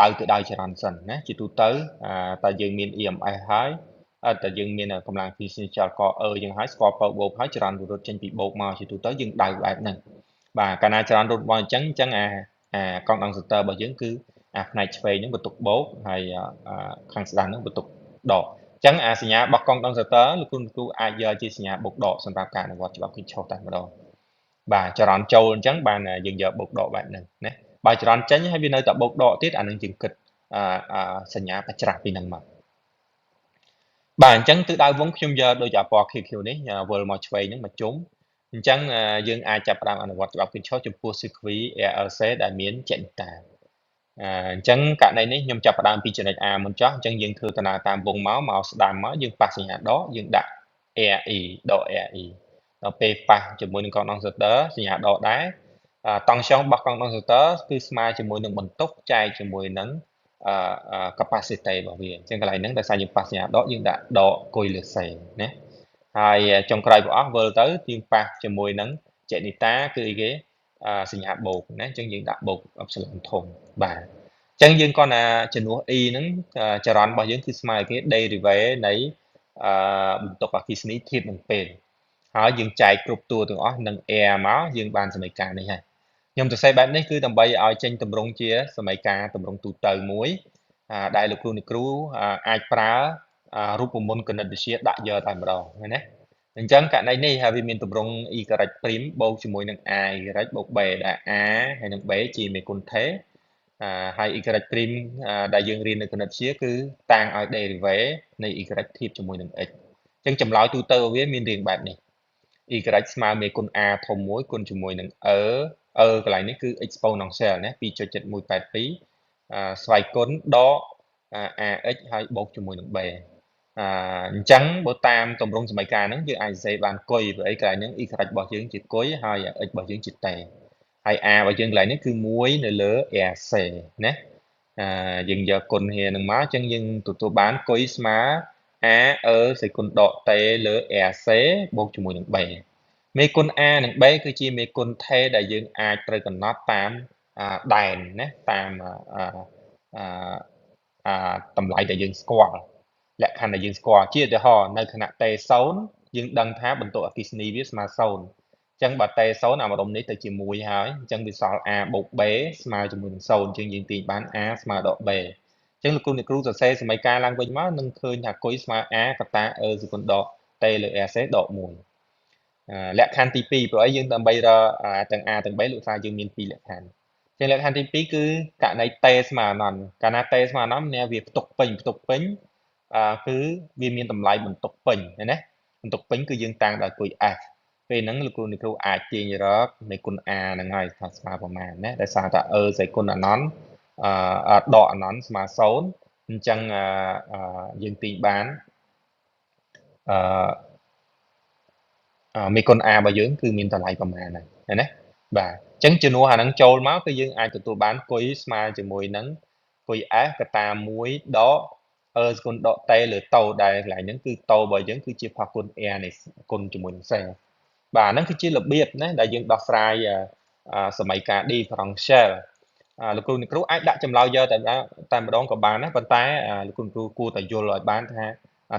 [SPEAKER 1] ដៅទៅដៅចរន្តសិនណាជាទូទៅតើយើងមាន EMS ហើយតើយើងមានកម្លាំង potential កយើងហើយស្គាល់ពើបូកហើយចរន្តរត់ចេញពីបូកមកជាទូទៅយើងដៅបែបហ្នឹងបាទកាលណាចរន្តរត់មកអញ្ចឹងកងដង្សទ័ររបស់យើងគឺផ្នែកឆ្វេងហ្នឹងបន្ទុកបូកហើយខាងស្ដាំហ្នឹងបន្ទុកដកអញ្ចឹងសញ្ញារបស់កងដង្សទ័រលោកគ្រូអាចយកជាសញ្ញាបូកដកសម្រាប់ការអនុវត្តច្បាប់គិតឈប់តែម្ដងបាទចរន្តចូលអញ្ចឹងបានយើងយកបូកដកបែបហ្នឹងណាបើចរន្តចេញហើយវានៅតែបូកដកទៀតអានឹងយើងគិតសញ្ញាបច្ច្រាស់ពីហ្នឹងមកបាទអញ្ចឹងទិសដៅវងខ្ញុំយកដូចពណ៌ខៀវៗនេះវិលមកឆ្វេងហ្នឹងមកជុំ អញ្ចឹងយើងអាចចាប់ផ្ដើមអនុវត្តច្បាប់គិតឈប់ចំពោះ sequence ARC ដែលមានចេញតាអញ្ចឹងករណីនេះខ្ញុំចាប់ផ្ដើមពីចំណុច A មុនចុះអញ្ចឹងយើងធ្វើដំណើរតាមវងមកស្ដាំមកយើងប៉ះសញ្ញាដកយើងដាក់ ARE ដក ARE ដល់ពេលប៉ះជាមួយនឹង condensator សញ្ញាដកដែរតង់ស្យុងរបស់ condensator គឺស្មើជាមួយនឹងបន្ទុកចែកជាមួយនឹងcapacity របស់វាអញ្ចឹងកន្លែងហ្នឹងដោយសារយើងប៉ះសញ្ញាដកយើងដាក់ដកគុយលើសេណាហើយចុងក្រោយរបស់អស់វិលទៅយើងប៉ះជាមួយនឹងចេនីតាគឺអីគេសញ្ញាបូកណាអញ្ចឹងយើងដាក់បូក epsilon ធំបាទអញ្ចឹងយើងគាត់ថាចំនួន e ហ្នឹងចរន្តរបស់យើងគឺស្មើគេ derivative នៃបន្ទុកអគ្គិសនីធៀបនឹងពេលហើយយើងចែកគ្រប់តួទាំងអស់នឹង air មកយើងបានសមីការនេះហើយខ្ញុំសរសេរបែបនេះគឺដើម្បីឲ្យចេញទម្រង់ជាសមីការទម្រង់ទូទៅមួយដែលលោកគ្រូអ្នកគ្រូអាចប្រើរូបមន្តគណិតវិទ្យាដាក់យកតែម្ដងណាអញ្ចឹងករណីនេះហើយវាមានទម្រង់ y' ព្រីមបូកជាមួយនឹង a y បូក b ដែល a ហើយនឹង b ជាមេគុណថេហើយ y' ព្រីមដែលយើងរៀននៅគណិតវិទ្យាគឺតាំងឲ្យ derivative នៃ y' ធៀបជាមួយនឹង x អញ្ចឹងចម្លើយទូទៅរបស់វាមានរាងបែបនេះ y ស្មើមេគុណ a ធំមួយគុណជាមួយនឹង កន្លែងនេះគឺ exponential ណា 2.7182 ស្វ័យគុណដក ax ហើយបូកជាមួយនឹង b អញ្ចឹងបើតាមទម្រង់សមីការហ្នឹងយើងអាចសរសេរបានគុយព្រោះអីកន្លែងហ្នឹង y របស់យើងជាគុយហើយ x របស់យើងជាតេហើយ a របស់យើងកន្លែងនេះគឺ1នៅលើ rc ណាយើងយកគុណhere នឹងមកអញ្ចឹងយើងទទួលបានគុយស្មើ a សេគុណដកតេលើ rc បូកជាមួយនឹង b មេគុណ a និង b គឺជាមេគុណថេដែលយើងអាចត្រូវកំណត់តាមដែនណាតាមតម្លៃដែលយើងស្គាល់លក្ខខណ្ឌដែលយើងស្គាល់ជាឧទាហរណ៍នៅខណៈតេ0យើងដឹងថាបន្ទុកអគ្គិសនីវាស្មើ0អញ្ចឹងបើតេ0អាម្ដុំនេះទៅជា1ហើយអញ្ចឹងវាសល់ a បូក b ស្មើជាមួយនឹង0អញ្ចឹងយើងទាញបាន a ស្មើដក b អញ្ចឹងលោកគ្រូអ្នកគ្រូសរសេរសមីការឡើងវិញមកនឹងឃើញថាគុយស្មើ a កតាសេគុណដកតេលើ rc ដក1លក្ខខណ្ឌទី2ព្រោះអីយើងដើម្បីរកទាំង a ទាំង b លោកថាយើងមាន2លក្ខខណ្ឌអញ្ចឹងលក្ខខណ្ឌទី2គឺករណីតេស្មើអនន្តកាលណាតេស្មើអនន្តមានវាផ្ទុកពេញគឺវាមានតម្លៃបន្ទុកពេញណាបន្ទុកពេញគឺយើងតាំងដោយគុយ f ពេលហ្នឹងលោកគ្រូអ្នកគ្រូអាចទាញរកនៃគុណ a ហ្នឹងហើយថាស្មើប្រមាណណាដោយសារតែសេគុណអនន្តដកអនន្តស្មើ0អញ្ចឹងយើងទាញបានមេគុណ a របស់យើងគឺមានតម្លៃប្រមាណហ្នឹងណាបាទអញ្ចឹងជំនួសអាហ្នឹងចូលមកគឺយើងអាចទទួលបានគុយស្មើជាមួយនឹងគុយ f កតា1ដកសេគុណដកតេលើតូដែលកន្លែងហ្នឹងគឺតូរបស់យើងគឺជាផាគុណ air នៃគុណជាមួយនឹងសេបាទហ្នឹងគឺជារបៀបណាដែលយើងដោះស្រាយសមីការ differential លោកគ្រូអ្នកគ្រូអាចដាក់ចម្លើយយកតែម្ដងក៏បានដែរប៉ុន្តែលោកគ្រូអ្នកគ្រូគួរតែយល់ឲ្យបានថា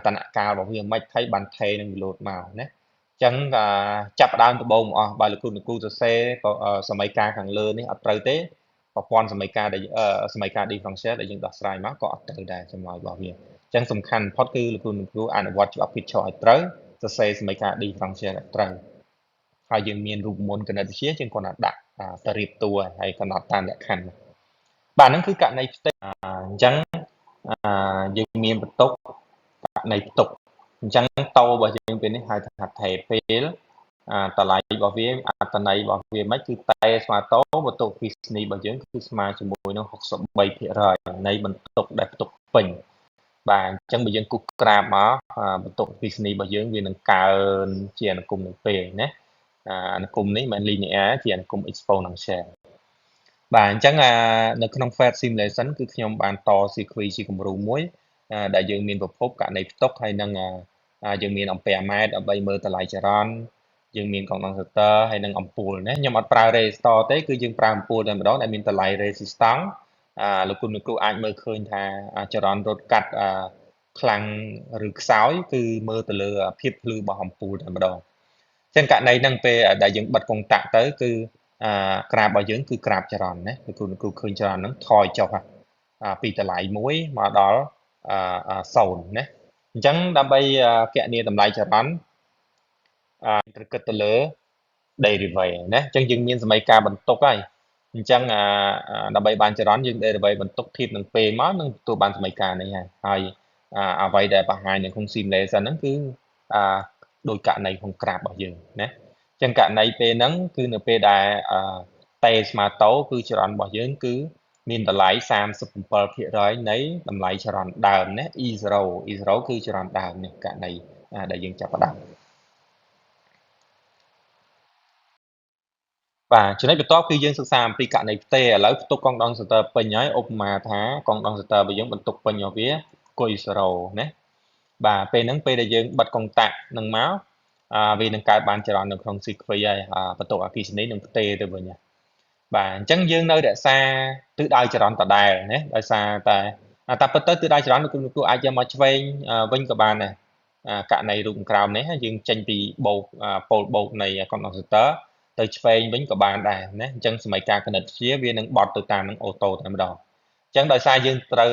[SPEAKER 1] តនកាលរបស់វាមិនថៃបានថេនឹងវាលោតមកណាអញ្ចឹងចាប់ផ្ដើមដំបូងមកអស់បើលោកគ្រូអ្នកគ្រូសរសេរសមីការខាងលើនេះអត់ត្រូវទេប្រព័ន្ធសមីការដែលសមីការ differential ដែលយើងដោះស្រាយមកក៏អត់ត្រូវដែរចម្លើយរបស់វាអញ្ចឹងសំខាន់បំផុតគឺលោកគ្រូអ្នកគ្រូអនុវត្តច្បាប់គិតឈរឲ្យត្រូវសរសេរសមីការ differential ឲ្យត្រូវហើយយើងមានរូបមន្តគណិតវិទ្យាយើងគ្រាន់តែដាក់ទៅរៀបតួហើយកំណត់តាមលក្ខខណ្ឌបាទហ្នឹងគឺករណីផ្ទៃអញ្ចឹងយើងមានបន្ទុកករណីផ្ទុកអញ្ចឹងតោរបស់យើងពេលនេះហៅថាថេពេលតម្លៃរបស់វាអត្តន័យរបស់វាមិនគឺតែស្មើតោបន្ទុកអគ្គិសនីរបស់យើងគឺស្មើជាមួយនឹង63%នៃបន្ទុកដែលផ្ទុកពេញបាទអញ្ចឹងបើយើងគូសក្រាបមកបន្ទុកអគ្គិសនីរបស់យើងវានឹងកើនជាអនុគមនឹងពេលណាអនុគមនេះមិន linear ជាអនុគម exponential បាទអញ្ចឹងនៅក្នុង Fed simulation គឺខ្ញុំបានត sequence ជាគំរូមួយដែលយើងមានប្រភពករណីផ្ទុកហើយនឹងយើងមានអំពែម៉ែត្រដើម្បីមើលតម្លៃចរន្តយើងមានកងដង្សតើហើយនឹងអំពូលណាខ្ញុំអត់ប្រើ resistor ទេគឺយើងប្រើអំពូលតែម្ដងដែលមានតម្លៃ resistance លោកគ្រូអាចមើលឃើញថាចរន្តរត់កាត់ខ្លាំងឬខ្សោយគឺមើលទៅលើភាពភ្លឺរបស់អំពូលតែម្ដងអញ្ចឹងករណីហ្នឹងពេលដែលយើងបិទកុងតាក់ទៅគឺក្រាបរបស់យើងគឺក្រាបចរន្តណាលោកគ្រូឃើញចរន្តហ្នឹងថយចុះពីតម្លៃ1មកដល់0ណាអញ្ចឹងដើម្បីគណនាតម្លៃចរន្តត្រូវគិតទៅលើ derivative ណាអញ្ចឹងយើងមានសមីការបន្ទុកហើយអញ្ចឹងដើម្បីបានចរន្តយើង derivative បន្ទុកធៀបនឹងពេលមកនឹងទទួលបានសមីការនេះហើយអ្វីដែលបង្ហាញនៅក្នុង simulation ហ្នឹងគឺដោយករណីក្នុងក្រាបរបស់យើងណា ចឹងករណីពេលហ្នឹងគឺនៅពេលដែលតេស្មើតូគឺចរន្តរបស់យើងគឺមានតម្លៃ37%នៃតម្លៃចរន្តដើមណា E0 គឺចរន្តដើមនេះករណីដែលយើងចាប់ផ្ដើមបាទចំណុចបន្ទាប់គឺយើងសិក្សាអំពីករណីផ្ទេរឥឡូវផ្ទុកកង់ដុងសតើពេញហើយឧបមាថាកង់ដុងសតើរបស់យើងបន្ទុកពេញរបស់វាគុយ0ណាបាទពេលហ្នឹងពេលដែលយើងបិទកុងតាក់នឹងមកវានឹងកើតបានចរន្តនៅក្នុងស៊ីគ្វីហើយបន្ទុកអគ្គិសនីនឹងផ្ទេរទៅវិញបាទអញ្ចឹងយើងនៅរក្សាទិសដៅចរន្តដដែលណាដោយសារតែតាមពិតទៅទិសដៅចរន្តគឺអាចយកមកឆ្វេងវិញក៏បានដែរករណីរូបក្រោមនេះយើងចេញពីបូកប៉ូលបូកនៃកង់ដុងសតើទៅឆ្វេងវិញក៏បានដែរណាអញ្ចឹងសម័យការគណិតវិទ្យាវានឹងបត់ទៅតាមនឹងអូតូតែម្ដងអញ្ចឹងដោយសារយើងត្រូវ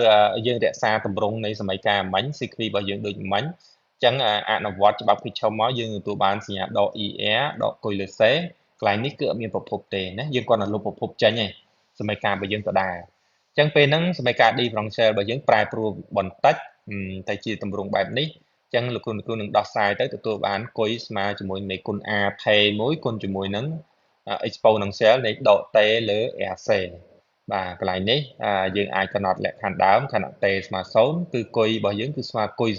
[SPEAKER 1] យើងរក្សាទម្រង់នៃសម័យការមិញ CQ របស់យើងដូចមិញអញ្ចឹងអនុវត្តច្បាប់ Kirchhoff មកយើងទទួលបានសញ្ញាដក ER ដកគុយលើសេកន្លែងនេះគឺអត់មានប្រភពទេណាយើងគាត់តែលុបប្រភពចេញឯងសម័យការរបស់យើងដដែលអញ្ចឹងពេលហ្នឹងសម័យការ differential របស់យើងប្រែប្រួលបន្តិចតែជាទម្រង់បែបនេះអញ្ចឹងលោកគ្រូនឹងដោះស្រាយទៅទទួលបានគុយស្មើជាមួយនៃគុណ A ថេ1គុណជាមួយនឹង exponential នៃដក t លើ RC បាទកន្លែងនេះយើងអាចកំណត់លក្ខខណ្ឌដើមខណៈ t ស្មើ0គឺគុយរបស់យើងគឺស្មើគុយ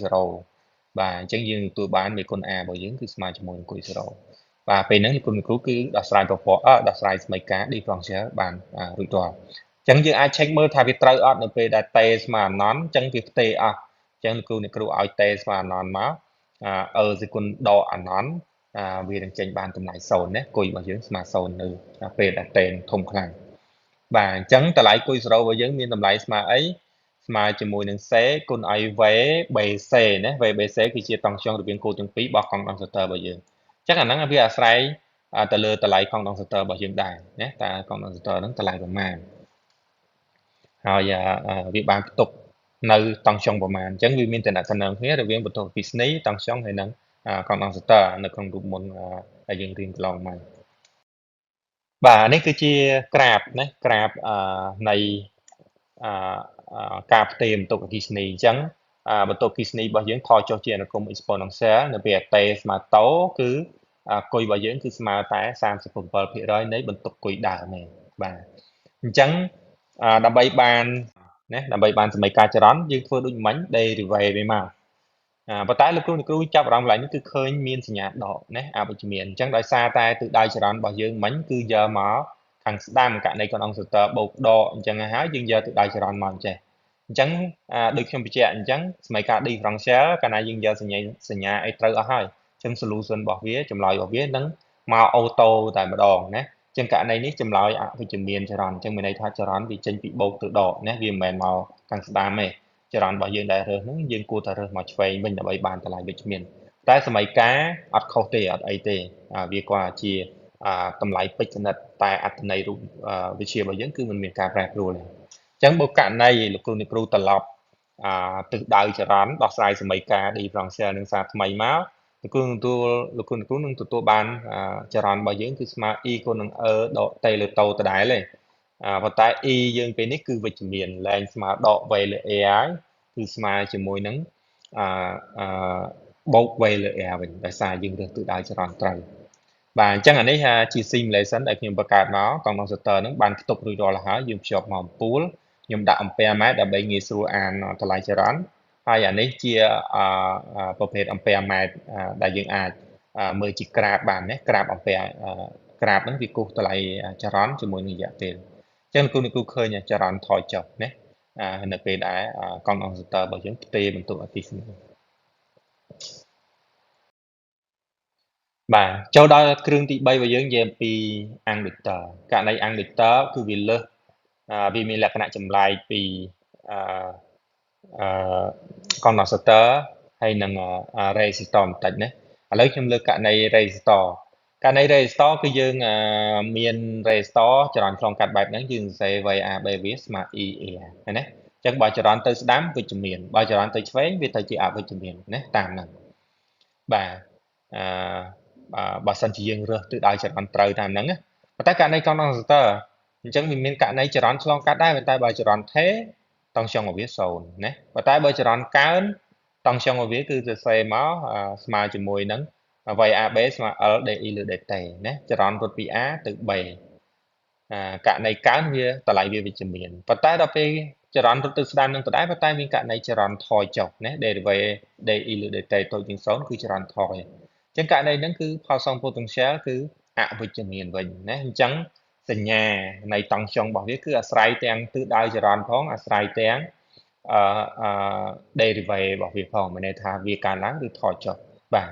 [SPEAKER 1] 0បាទអញ្ចឹងយើងទទួលបានមេគុណ A របស់យើងគឺស្មើជាមួយនឹងគុយ0បាទពេលហ្នឹងគុណគ្រូគឺដោះស្រាយប្រព័ន្ធដោះស្រាយសមីការ differential បានរួចរាល់អញ្ចឹងយើងអាច check មើលថាវាត្រូវអត់នៅពេលដែល t ស្មើ anon អញ្ចឹងវាផ្ទេរអស់អញ្ចឹងគ្រូឲ្យ t ស្មើ anon មកសេគុណដក anon វានឹងចេញបានតម្លៃ0ណាគុយរបស់យើងស្មើ0នៅពេលដែល t ធំខ្លាំងបាទអញ្ចឹងតម្លៃគុយ0របស់យើងមានតម្លៃស្មើអីស្មើជាមួយនឹង c គុណឲ្យ v bc ណា v bc គឺជាតង់ខ្យងរវាងគោលទាំងពីររបស់កង់ដុងសតើរបស់យើងអញ្ចឹងអាហ្នឹងវាអាស្រ័យទៅលើតម្លៃកង់ដុងសតើរបស់យើងដែរណាតើកង់ដុងសតើហ្នឹងតម្លៃប្រមាណហើយវាបានផ្ទុកនៅតង់ខ្យងប្រមាណអញ្ចឹងវាមានតំណែងគ្នារវាងបន្ទុកអគ្គិសនីតង់ខ្យងហើយនិងកង់ដុងសតើនៅក្នុងរូបមន្តដែលយើងរៀនកន្លងមកបាទនេះគឺជាក្រាបណាក្រាបនៃការផ្ទេរបន្ទុកអគ្គិសនីអញ្ចឹងបន្ទុកអគ្គិសនីរបស់យើងថយចុះជាអនុគម exponential នៅពេលតេស្មើតូគឺគុយរបស់យើងគឺស្មើតែ37%នៃបន្ទុកគុយដើមទេបាទអញ្ចឹងដើម្បីបានសមីការចរន្តយើងធ្វើដូចមិញ derivative វាមកប៉ុន្តែលោកគ្រូចាប់អារម្មណ៍កន្លែងនេះគឺឃើញមានសញ្ញាដកណាអវិជ្ជមានអញ្ចឹងដោយសារតែទិសដៅចរន្តរបស់យើងមិញគឺយកមកខាងស្ដាំករណីកណ្ដុងសតើបូកដកអញ្ចឹងហើយយើងយកទិសដៅចរន្តមកអញ្ចេះអញ្ចឹងដូចខ្ញុំបញ្ជាក់អញ្ចឹងសមីការ differential កាលណាយើងយកសញ្ញាអីត្រូវអស់ហើយអញ្ចឹង solution របស់វាចម្លើយរបស់វានឹងមកអូតូតែម្ដងណាអញ្ចឹងករណីនេះចម្លើយអវិជ្ជមានចរន្តអញ្ចឹងមានន័យថាចរន្តវាចេញពីបូកទៅដកណាវាមិនមែនមកខាងស្ដាំទេចរន្តរបស់យើងដែលរើសហ្នឹងយើងគួរតែរើសមកឆ្វេងវិញដើម្បីបានតម្លៃវិជ្ជមានតែសម័យការអត់ខុសទេអត់អីទេវាគាត់ជាតម្លៃពេជ្រគណិតតែអត្ថន័យរូបវិទ្យារបស់យើងគឺមិនមានការប្រែប្រួលទេអញ្ចឹងបើករណីលោកគ្រូត្រឡប់ទិសដៅចរន្តដោះស្រាយសម័យការ differential នឹងសារថ្មីមកលោកគ្រូនឹងទទួលបានចរន្តរបស់យើងគឺស្មើ e គុណនឹង e ដក t លើតូដដែលទេប៉ុន្តែ e យើងពេលនេះគឺវិជ្ជមានលែងស្មើដក v លើ a ហើយគឺស្មើជាមួយនឹងបូក v លើ a វិញដោយសារយើងរើសទិសដៅចរន្តត្រូវបាទអញ្ចឹងអានេះជា simulation ដែលខ្ញុំបង្កើតមកកង់ដុងសតើហ្នឹងបានផ្ទុករួចរាល់ហើយយើងភ្ជាប់មកអំពូលខ្ញុំដាក់ ampereម៉ែត្រដើម្បីងាយស្រួលអានតម្លៃចរន្តហើយអានេះជាប្រភេទ ampereម៉ែត្រដែលយើងអាចមើលជាក្រាបបានណាក្រាប ampere ក្រាបហ្នឹងវាគូសតម្លៃចរន្តជាមួយនឹងរយៈពេលអញ្ចឹងគ្រូឃើញចរន្តថយចុះណានៅពេលដែលកង់ដុងសតើរបស់យើងផ្ទេរបន្ទុកអគ្គិសនីបាទចូលដល់គ្រឿងទី3របស់យើងនិយាយអំពីអាំងឌុយទ័រករណីអាំងឌុយទ័រគឺវាលើសវាមានលក្ខណៈចម្លែកពីកង់ដុងសតើហើយនឹងរេស៊ីស្តបន្តិចណាឥឡូវខ្ញុំលើកករណីរេស៊ីស្តករណីរេស៊ីស្តគឺយើងមានរេស៊ីស្តចរន្តឆ្លងកាត់បែបហ្នឹងយើងសរសេរ VAB វាស្មើ EA ឃើញទេអញ្ចឹងបើចរន្តទៅស្ដាំវិជ្ជមានបើចរន្តទៅឆ្វេងវាទៅជាអវិជ្ជមានណាតាមហ្នឹងបាទអឺបើសិនជាយើងរើសទិសដៅចរន្តត្រូវតាមហ្នឹងណាប៉ុន្តែករណីកង់ដុងសតើអញ្ចឹងវាមានករណីចរន្តឆ្លងកាត់ដែរប៉ុន្តែបើចរន្តថេតង់ខ្យងរបស់វា0ណាប៉ុន្តែបើចរន្តកើនតង់ខ្យងរបស់វាគឺសរសេរមកស្មើជាមួយនឹង vậy AB mà L DIលើ DT ណាចរន្តរត់ពី A ទៅ B ករណីកើនវាតម្លៃវាវិជ្ជមានប៉ុន្តែដល់ពេលចរន្តរត់ទៅស្ដាំនឹងដដែលប៉ុន្តែមានករណីចរន្តថយចុះណា derivative DI លើ DT តូចជាង0គឺចរន្តថយអញ្ចឹងករណីហ្នឹងគឺផលសង potential គឺអវិជ្ជមានវិញណាអញ្ចឹងសញ្ញានៃតង់ខ្យងរបស់វាគឺអាស្រ័យទាំងទិសដៅចរន្តផងអាស្រ័យទាំងderivative របស់វាផងមានន័យថាវាកើនឡើងឬថយចុះបាទ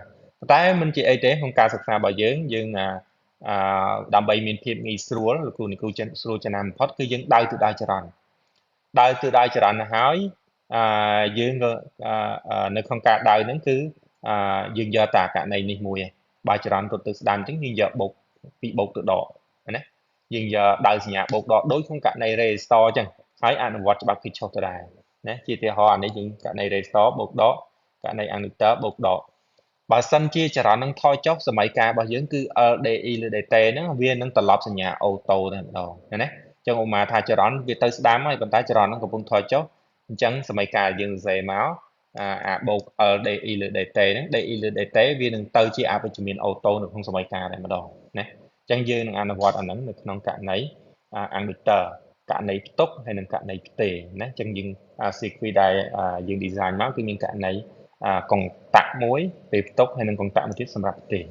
[SPEAKER 1] តែមិនជាអីទេក្នុងការសិក្សារបស់យើងដើម្បីមានភាពងាយស្រួលលោកគ្រូនិគូចិនស្រួលចំណាំបំផុតគឺយើងដើរទិសដៅចរន្តដើរទិសដៅចរន្តទៅហើយយើងនៅក្នុងការដើរហ្នឹងគឺយើងយកតាករណីនេះមួយបើចរន្តរត់ទៅស្ដាំអញ្ចឹងយើងយកបូកពីបូកទៅដកណាយើងយកដើរសញ្ញាបូកដកដូចក្នុងករណី resistor អញ្ចឹងហើយអនុវត្តច្បាប់គិតឈុះទៅដែរណាជាឧទាហរណ៍អានេះយើងករណី resistor បូកដកករណី inductor បូកដកបើសិនជាចរន្តនឹងថយចុះសម័យកាលរបស់យើងគឺ LDI លើ DT ហ្នឹងវានឹងត្រឡប់សញ្ញាអូតូតែម្ដងណាអញ្ចឹងឧបមាថាចរន្តវាទៅស្ដាំហើយប៉ុន្តែចរន្តហ្នឹងកំពុងថយចុះអញ្ចឹងសម័យកាលយើងសរសេរមកបូក LDI លើ DT ហ្នឹង DI លើ DT វានឹងទៅជាអវិជ្ជមានអូតូនៅក្នុងសម័យកាលតែម្ដងណាអញ្ចឹងយើងនឹងអនុវត្តអាហ្នឹងនៅក្នុងករណី inductor ករណីផ្ទុកហើយនិងករណីផ្ទេរណាអញ្ចឹងយើង circuit ដែលយើង design មកគឺមានករណីកុងតាក់មួយពេលផ្ទុកហើយនិងកុងតាក់មួយទៀតសម្រាប់ផ្ទេរ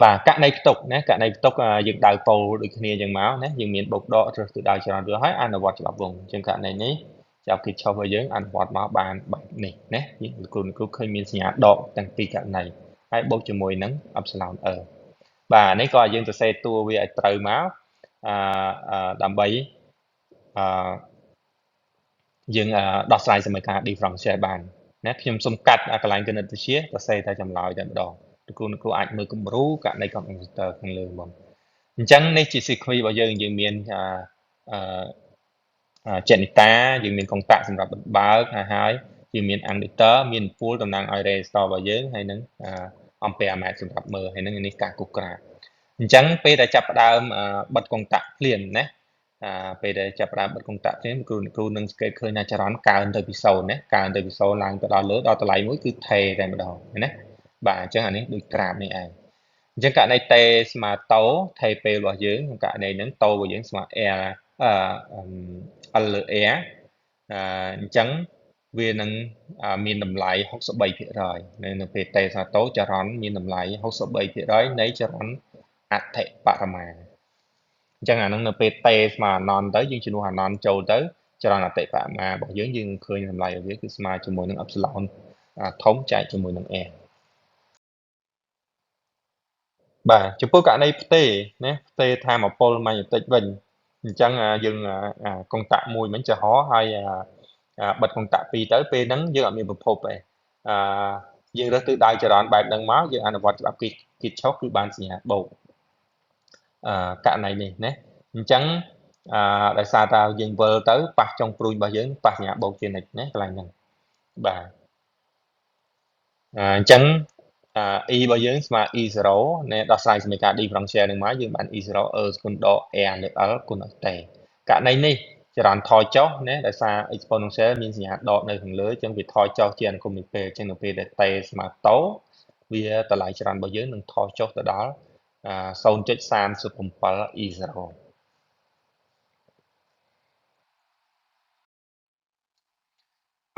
[SPEAKER 1] បាទករណីផ្ទុកណាករណីផ្ទុកយើងដៅពោលដូចគ្នាយ៉ាងមកណាយើងមានបូកដកឬទិសដៅច្រើនវាហើយអនុវត្តច្បាប់វងអញ្ចឹងករណីនេះចាប់គេឈប់ឲ្យយើងអនុវត្តមកបានបែបនេះណាយើងគ្រូឃើញមានសញ្ញាដកទាំងពីរករណីហើយបូកជាមួយនឹង epsilon e បាទនេះក៏យើងសរសេរតួវាឲ្យត្រូវមកដើម្បីយើងដោះស្រាយសមីការ differential បានណាខ្ញុំសូមកាត់កន្លែងគណិតវិទ្យាសរសេរតែចម្លើយតែម្ដងគ្រូអាចមើលគំរូករណី computer ខាងលើមកអញ្ចឹងនេះជា sequence របស់យើងមានjanitor យើងមានកុងតាក់សម្រាប់បិទបើកហើយយើងមាន inductor មាន pool តំណាងឲ្យ resistor របស់យើងហើយនឹង ampere meter សម្រាប់មើលហើយនឹងនេះការគូសក្រាបអញ្ចឹងពេលដែលចាប់ផ្ដើមបិទកុងតាក់ភ្លាមណាពេលដែលចាប់ផ្ដើមបិទកុងតាក់ភ្លាមគ្រូនឹងសង្កេតឃើញថាចរន្តកើនទៅពី0ណាកើនទៅពី0ឡើងទៅដល់លើដល់តម្លៃមួយគឺថេតែម្ដងណាបាទអញ្ចឹងអានេះដូចក្រាបនេះឯងអញ្ចឹងករណីតេស្មើតូថេពេលរបស់យើងក្នុងករណីហ្នឹងតូរបស់យើងស្មើ L លើ R អញ្ចឹងវានឹងមានតម្លៃ 63% នៅពេលតេស្មើតូចរន្តមានតម្លៃ 63% នៃចរន្តអតិបរមាអញ្ចឹងអានឹងនៅពេលតេស្មើអាណនទៅយើងជំនួសអាណនចូលទៅចរន្តអតិបរមារបស់យើងនឹងឃើញតម្លៃរបស់វាគឺស្មើជាមួយនឹង epsilon ធំចែកជាមួយនឹង R បាទចំពោះករណីផ្ទេរណាផ្ទេរថាមពលម៉ាញ៉េទិកវិញអញ្ចឹងយើងកុងតាក់មួយមិញចំហហើយបិទកុងតាក់ពីរទៅពេលហ្នឹងយើងអត់មានប្រភពទេយើងរើសទិសដៅចរន្តបែបហ្នឹងមកយើងអនុវត្តច្បាប់គិតឈប់គឺបានសញ្ញាបូកករណីនេះណាអញ្ចឹងដោយសារតែយើងវិលទៅប៉ះចុងព្រួយរបស់យើងប៉ះសញ្ញាបូកជានិច្ចណាកន្លែងហ្នឹងបាទអញ្ចឹងe របស់យើងស្មើ e0 ណែដោះស្រាយសមីការ differential នឹងមកយើងបាន e0 គុណដក r លើ l គុណអតេករណីនេះចរន្តថយចុះណាដោយសារ exponential មានសញ្ញាដកនៅខាងលើអញ្ចឹងវាថយចុះជាអនុគមនិកពេលអញ្ចឹងនៅពេលដែលតេស្មើតូវាតម្លៃចរន្តរបស់យើងនឹងថយចុះទៅដល់0.37 e0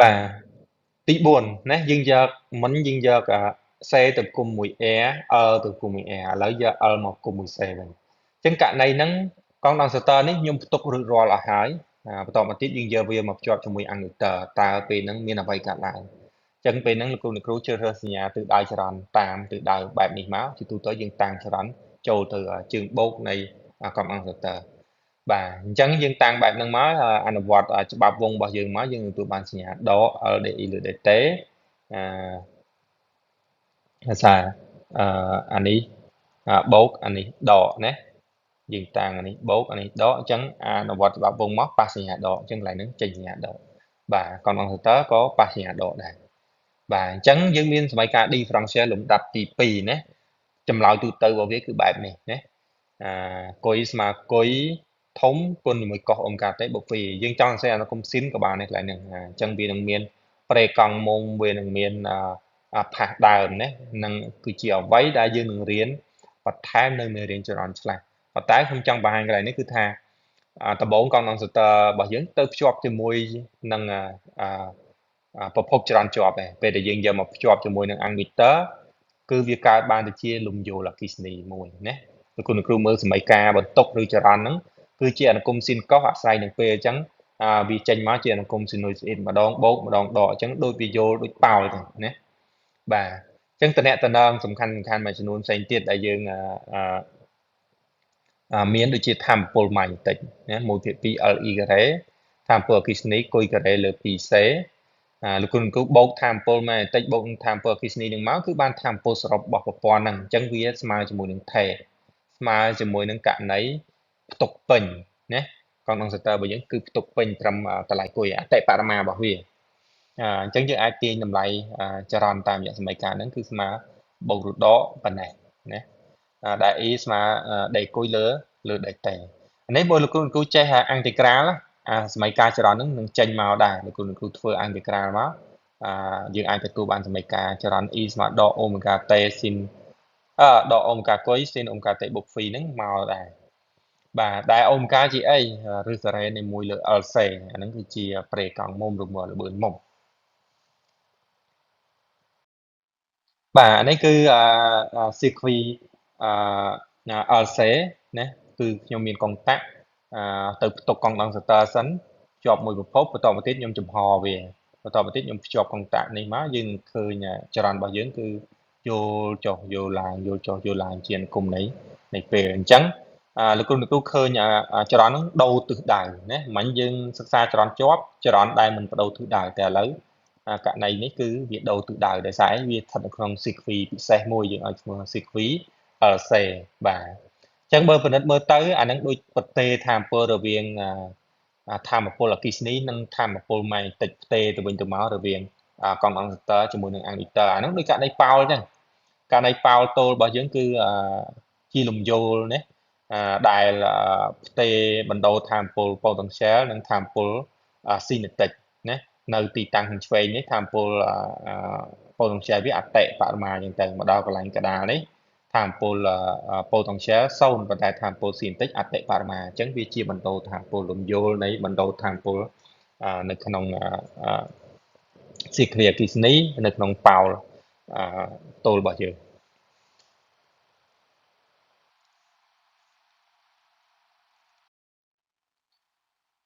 [SPEAKER 1] បាទទី4ណាយើងយកយើងយក C ទៅគុំមួយ R L ទៅគុំមួយ R ឥឡូវយក L មកគុំមួយ C វិញអញ្ចឹងករណីហ្នឹងកង់ transistor នេះខ្ញុំផ្ទុករួចរាល់អស់ហើយបន្តមកទៀតយើងយកវាមកភ្ជាប់ជាមួយ inductor តើពេលហ្នឹងមានអ្វីកើតឡើងអញ្ចឹងពេលហ្នឹងលោកគ្រូជ្រើសរើសសញ្ញាទិសដៅចរន្តតាមទិសដៅបែបនេះមកជាទូទៅយើងតាំងចរន្តចូលទៅជើងបូកនៃកង់ transistor បាទអញ្ចឹងយើងតាំងបែបហ្នឹងមកអនុវត្តច្បាប់វងរបស់យើងមកយើងទទួលបានសញ្ញាដក LDI លើ DT ភាសាអានេះបូកអានេះដកណាយើងតាំងអានេះបូកអានេះដកអញ្ចឹងអនុវត្តច្បាប់វងមកប៉ះសញ្ញាដកអញ្ចឹងកន្លែងហ្នឹងចេញសញ្ញាដកបាទកង់ transistor ក៏ប៉ះសញ្ញាដកដែរបាទអញ្ចឹងយើងមានសមីការ differential លំដាប់ទី2ណាចម្លើយទូទៅរបស់វាគឺបែបនេះណាគុយស្មើគុយធំគុណជាមួយកុសអ៊ុំកាតេបូក2យើងចង់សរសេរអនុគមស៊ីនក៏បានដែរកន្លែងហ្នឹងអញ្ចឹងវានឹងមានប្រេកង់មុំវានឹងមាន ផាសដើមណានឹងគឺជាអ្វីដែលយើងនឹងរៀនបន្ថែមនៅមេរៀនចរន្តខ្លះប៉ុន្តែខ្ញុំចង់បង្ហាញកន្លែងនេះគឺថាដំបូងកងដងសតរបស់យើងទៅភ្ជាប់ជាមួយនឹងប្រភពចរន្តជាប់ឯងពេលដែលយើងយកមកភ្ជាប់ជាមួយនឹងអាំងមីទ័រគឺវាកើតបានទៅជាលំយោលអគ្គិសនីមួយណាលោកគ្រូមើលសមីការបន្ទុកឬចរន្តហ្នឹងគឺជាអនុគមស៊ីនកោសអាស្រ័យនឹងពេលអញ្ចឹងវាចេញមកជាអនុគមស៊ីនុយស្អ៊ីតម្ដងបូកម្ដងដកអញ្ចឹងដូចវាយល់ដូចប៉ោលទៅណាបាទអញ្ចឹងតំណែងសំខាន់មួយចំនួនផ្សេងទៀតដែលយើងមានដូចជាធម្មពលម៉ាញ់ទិកណា1/2 Le ការ៉េធម្មពលអគ្គិសនីគុយការ៉េលើ 2C លោកគ្រូបូកធម្មពលម៉ាញ់ទិកបូកនឹងធម្មពលអគ្គិសនីនឹងមកគឺបានធម្មពលសរុបរបស់ប្រព័ន្ធហ្នឹងអញ្ចឹងវាស្មើជាមួយនឹងថេស្មើជាមួយនឹងករណីផ្ទុកពេញណាកងដងសតើរបស់យើងគឺផ្ទុកពេញត្រឹមតម្លៃគុយអតិបរមារបស់វាអញ្ចឹងយើងអាចទាញតម្លៃចរន្តតាមរយៈសមីការហ្នឹងគឺស្មើបូកឬដកប៉ុណ្ណេះណាដែល E ស្មើដេគុយលើដេតេនេះបើលោកគ្រូចេះអង់តិក្រាលសមីការចរន្តហ្នឹងនឹងចេញមកដែរលោកគ្រូធ្វើអង់តិក្រាលមកយើងអាចទទួលបានសមីការចរន្ត E ស្មើដកអូមេហ្គាតេស៊ីនដកអូមេហ្គាគុយស៊ីនអូមេហ្គាតេបូកហ្វីហ្នឹងមកដែរបាទដែលអូមេហ្គាជាអីឬសារ៉េនៃ1លើ LC អាហ្នឹងគឺជាប្រេកង់មុំឬមកល្បឿនមុំបាទនេះគឺcircuit LC ណាគឺខ្ញុំមានកុងតាក់ទៅផ្ទុកកង់ដងសតើសិនជាប់មួយប្រភពបន្តមកទៀតខ្ញុំចំហវាបន្តមកទៀតខ្ញុំភ្ជាប់កុងតាក់នេះមកយើងឃើញចរន្តរបស់យើងគឺយល់ចុះយល់ឡើងយល់ចុះយល់ឡើងជាគុំនៃពេលអញ្ចឹងលោកគ្រូឃើញចរន្តហ្នឹងដូរទិសដៅណាមិញយើងសិក្សាចរន្តជាប់ចរន្តដែលមិនបដូរទិសដៅតែឥឡូវករណីនេះគឺវាដូរទិសដៅដោយសារវាស្ថិតនៅក្នុង sequence ពិសេសមួយយើងឲ្យឈ្មោះ sequence LC បាទអញ្ចឹងបើពិនិត្យមើលទៅអានឹងដូចប្រទេធម្មពលរវាងធម្មពលអគ្គិសនីនិងធម្មពលម៉ាញ់ទិកផ្ទេទៅវិញទៅមករវាងកង់អង់សតើជាមួយនឹងអាំងមីទ័រអានឹងដូចករណីប៉ោលអញ្ចឹងករណីប៉ោលទល់របស់យើងគឺជាលំយោលណាដែលផ្ទេបណ្ដូលធម្មពល potential និងធម្មពល kinetic ណានៅទីតាំងខាងឆ្វេងនេះធម្មពល potential វាអតិបរមាអញ្ចឹងទៅមកដល់កន្លែងកដាលនេះធម្មពល potential 0ប៉ុន្តែធម្មពល kinetic អតិបរមាអញ្ចឹងវាជាបណ្ដូលធម្មពលលំយោលនៃបណ្ដូលធម្មពលនៅក្នុងsequence អគ្គិសនីនៅក្នុងប៉ោលទល់របស់យើង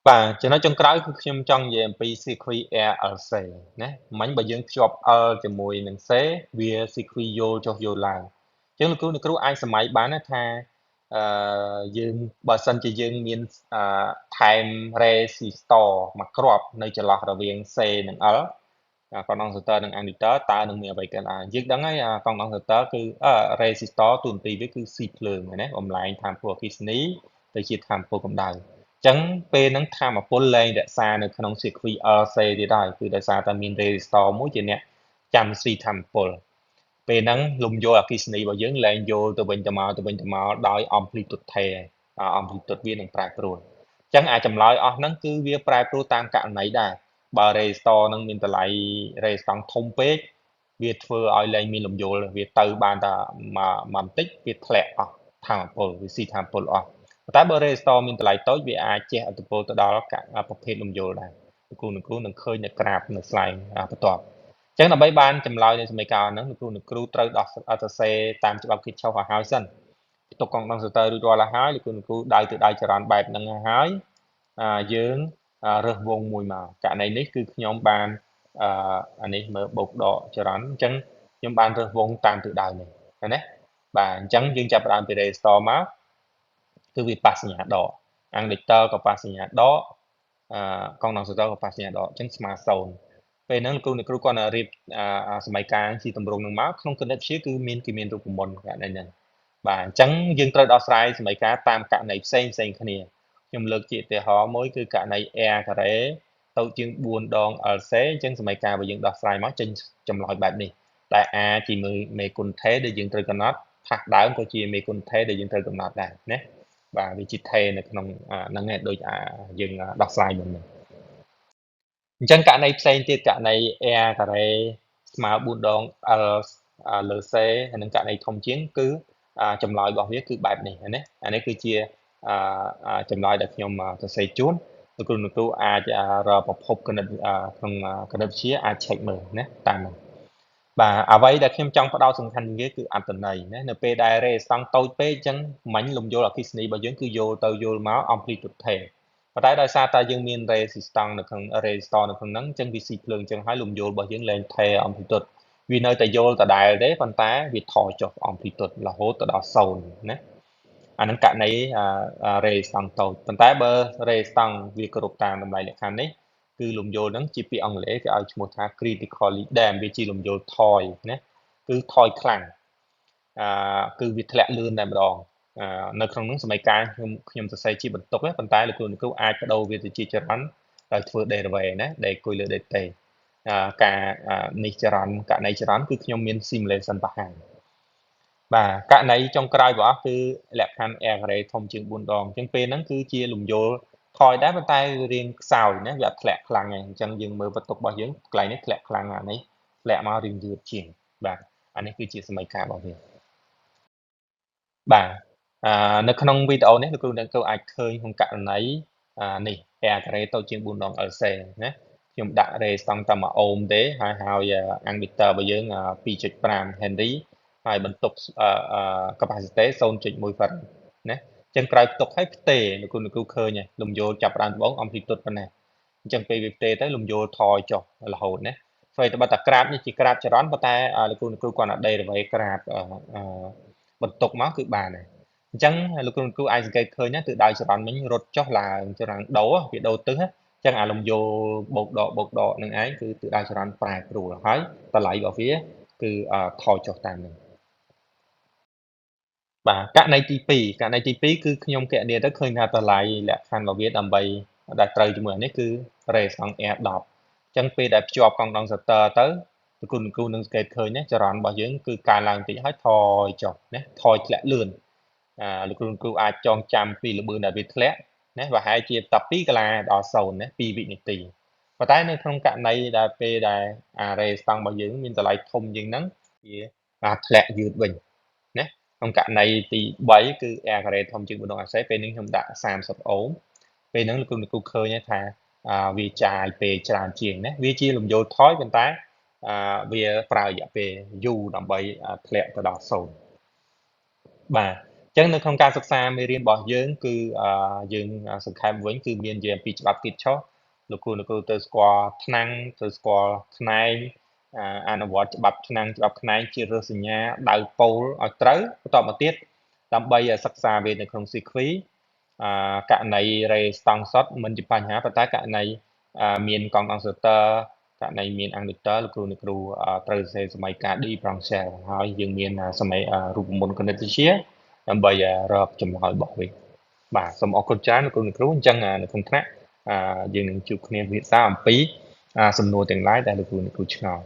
[SPEAKER 1] បាទចំណុចចុងក្រោយគឺខ្ញុំចង់និយាយអំពី sequence RLC ណាមិញបើយើងភ្ជាប់ L ជាមួយនឹង C វា sequence យល់ចុះយល់ឡើងអញ្ចឹងលោកគ្រូអាចសម័យបានណាថាយើងបើសិនជាយើងមានថែម resistor មួយគ្រាប់នៅចន្លោះរវាង C និង L កណ្ដុងសតើនិង ammeter តើនឹងមានអ្វីកើតឡើងយើងដឹងហើយកណ្ដុងសតើគឺ resistor ទូនទីវាគឺស៊ីភ្លើងណាបំលែងធម្មពលអគ្គិសនីទៅជាធម្មពលកម្ដៅចឹងពេលហ្នឹងធម្មពលលែងរក្សានៅក្នុង sequence LC ទៀតហើយគឺដោយសារតែមាន resistor មួយជាអ្នកចាំស៊ីធម្មពលពេលហ្នឹងលំយោលអគ្គិសនីរបស់យើងលែងយល់ទៅវិញទៅមកដោយ amplitude ថេ amplitude វានឹងប្រែប្រួលអញ្ចឹងអាចចម្លើយអស់ហ្នឹងគឺវាប្រែប្រួលតាមករណីដែរបើ resistor ហ្នឹងមានតម្លៃ resistance ធំពេកវាធ្វើឲ្យលែងមានលំយោលវាទៅបានតែមកបន្តិចវាធ្លាក់អស់ធម្មពលវាស៊ីធម្មពលអស់តែបើ resistor មានតម្លៃតូចវាអាចជះឥទ្ធិពលទៅដល់ប្រភេទលំយោលដែរលោកគ្រូនឹងឃើញនៅក្រាបនៅ slide បន្ទាប់អញ្ចឹងដើម្បីបានចម្លើយនៃសមីការហ្នឹងលោកគ្រូត្រូវដោះសរសេរតាមច្បាប់គិតឆុសឲ្យហើយសិនផ្ទុកកង់ដងសតើរួចរាល់ហើយហើយលោកគ្រូដៅទៅដៅចរន្តបែបហ្នឹងហើយយើងរើសវងមួយមកករណីនេះគឺខ្ញុំបានអានេះមើលបូកដកចរន្តអញ្ចឹងខ្ញុំបានរើសវងតាមទិសដៅនេះឃើញទេបាទអញ្ចឹងយើងចាប់ផ្ដើមពី resistor មកគឺវាប៉ះសញ្ញាដកអាំងឌីទ័រក៏ប៉ះសញ្ញាដកកង់ដងសតើក៏ប៉ះសញ្ញាដកអញ្ចឹងស្មើ0ពេលហ្នឹងលោកគ្រូគាត់រៀបសមីការជាទម្រង់នឹងមកក្នុងគណិតវិទ្យាគឺគេមានរូបមន្តករណីហ្នឹងបាទអញ្ចឹងយើងត្រូវដោះស្រាយសមីការតាមករណីផ្សេងគ្នាខ្ញុំលើកជាឧទាហរណ៍មួយគឺករណី r ការ៉េតូចជាង4ដង LC អញ្ចឹងសមីការបើយើងដោះស្រាយមកចេញចម្លើយបែបនេះដែល r ជាមេគុណថេដែលយើងត្រូវកំណត់ផាសដើមក៏ជាមេគុណថេដែលយើងត្រូវកំណត់ដែរណាបាទវាជាថេនៅក្នុងហ្នឹងឯងដូចយើងដោះស្រាយមុនហ្នឹងអញ្ចឹងករណីផ្សេងទៀតករណី r ការ៉េ ស្មើ4ដង L លើ C ហើយនឹងករណីធំជាងគឺចម្លើយរបស់វាគឺបែបនេះណាអានេះគឺជាចម្លើយដែលខ្ញុំសរសេរជូនលោកគ្រូអាចរកប្រភពគណិតក្នុងគណិតវិទ្យាអាច check មើលណាតាមនេះបាទអ្វីដែលខ្ញុំចង់ផ្ដោតសំខាន់ជាងគេគឺអត្ថន័យណានៅពេលដែល ray ស្តង់តូចពេកអញ្ចឹងមិញលំយល់អគ្គិសនីរបស់យើងគឺយល់ទៅយល់មក amplitude ថេរប៉ុន្តែដោយសារតែយើងមាន resistance នៅក្នុង resistor នៅក្នុងហ្នឹងអញ្ចឹងវាស៊ីភ្លើងអញ្ចឹងហើយលំយល់របស់យើងលែងថេរ amplitude វានៅតែយល់ដដែលទេប៉ុន្តែវាថយចុះ amplitude រហូតទៅដល់0ណាអានឹងករណី ray ស្តង់តូចប៉ុន្តែបើ ray ស្តង់វាគោរពតាមតម្លៃលក្ខខណ្ឌនេះគឺលំយល់ហ្នឹងជាពាក្យអង់គ្លេសគេឲ្យឈ្មោះថា critically damp វាជាលំយល់ថយណាគឺថយខ្លាំងគឺវាធ្លាក់លឿនតែម្ដងនៅក្នុងនោះសមីការខ្ញុំសរសេរជាបន្ទុកប៉ុន្តែលោកគ្រូអាចបដូរវាទៅជាចរន្តដោយធ្វើ derivative ណាដែលគួយលើ dt ការនេះចរន្តករណីចរន្តគឺខ្ញុំមាន simulation បង្ហាញបាទករណីចុងក្រោយរបស់គឺលក្ខខណ្ឌ air array ធំជាង4ដងអញ្ចឹងពេលហ្នឹងគឺជាលំយល់ថយដែរប៉ុន្តែរៀងខ្សោយណាវាអត់ធ្លាក់ខ្លាំងទេអញ្ចឹងយើងមើលបន្ទុករបស់យើងកន្លែងនេះធ្លាក់ខ្លាំងអានេះធ្លាក់មករៀងយឺតជាងបាទអានេះគឺជាសមីការរបស់វាបាទនៅក្នុងវីដេអូនេះលោកគ្រូនឹងអាចឃើញក្នុងករណីនេះ air array តូចជាង4ដង LC ណាខ្ញុំដាក់ ray ស្តង់តែ1អូមទេហើយammeter របស់យើង 2.5 Henry ហើយបន្ទុកcapacity 0.1 farad ណាអញ្ចឹងក្រោយផ្ទុកឲ្យផ្ទេលោកគ្រូឃើញហើយលំយល់ចាប់ដើមដំបូង amplitude ប៉ុណ្ណាអញ្ចឹងពេលវាផ្ទេទៅលំយល់ថយចុះរហូតណាស្វ័យតែបើតាក្រាបនេះជាក្រាបចរន្តប៉ុន្តែលោកគ្រូគាត់ណា derivative ក្រាបបន្ទុកមកគឺបានហើយអញ្ចឹងលោកគ្រូអាចសង្កេតឃើញណាទិសដៅចរន្តមិញរត់ចុះឡើងចរន្តដូរវាដូរទិសអញ្ចឹងអាលំយល់បូកដកនឹងឯងគឺទិសដៅចរន្តប្រែប្រួលហើយតម្លៃរបស់វាគឺថយចុះតាមនឹងបាទករណីទី2គឺខ្ញុំកណនាទៅឃើញថាតម្លៃលក្ខខណ្ឌរបស់វាដើម្បីដែលត្រូវជាមួយនេះគឺ resonance air 10អញ្ចឹងពេលដែលភ្ជាប់កង់ដង starter ទៅលោកគ្រូនឹងសង្កេតឃើញណាចរន្តរបស់យើងគឺកើនឡើងបន្តិចហើយថយចុះណាថយធ្លាក់លឿនលោកគ្រូអាចចងចាំពីល្បឿនដែលវាធ្លាក់ណាប្រហែលជាតែ2កន្លះដល់0ណា2វិនាទីប៉ុន្តែនៅក្នុងករណីដែលពេលដែលresonance របស់យើងមានតម្លៃធំជាងហ្នឹងវាធ្លាក់យឺតវិញណាក្នុងករណីទី3គឺ air array ធំជាង4ដង AC ពេលនេះខ្ញុំដាក់30អូមពេលហ្នឹងលោកគ្រូឃើញថាវាចាយពេលច្រើនជាងណាវាជាលំយល់ថយប៉ុន្តែវាប្រើរយៈពេលយូរដើម្បីធ្លាក់ទៅដល់0បាទអញ្ចឹងនៅក្នុងការសិក្សាមេរៀនរបស់យើងគឺយើងសង្ខេបវិញគឺមាននិយាយអំពីច្បាប់គិតឆុសលោកគ្រូទៅស្គាល់ថ្នាំងទៅស្គាល់ផ្នែកអនុវត្តច្បាប់ថ្នាំងច្បាប់ផ្នែកជារើសសញ្ញាដៅប៉ូលឲ្យត្រូវបន្តមកទៀតដើម្បីសិក្សាវានៅក្នុង sequence ករណី ray ស្តង់សុតមិនជាបញ្ហាប៉ុន្តែករណីមានកង់ oscillator ករណីមាន ammeter លោកគ្រូត្រូវសេសមីការ differential ហើយយើងមានសម័យរូបមន្តគណិតវិទ្យាដើម្បីរកចម្លើយរបស់វាបាទសូមអរគុណច្រើនលោកគ្រូអញ្ចឹងនៅក្នុងថ្នាក់យើងនឹងជួបគ្នាវិភាសាអំពីសំណួរទាំងឡាយដែលលោកគ្រូឆ្ងល់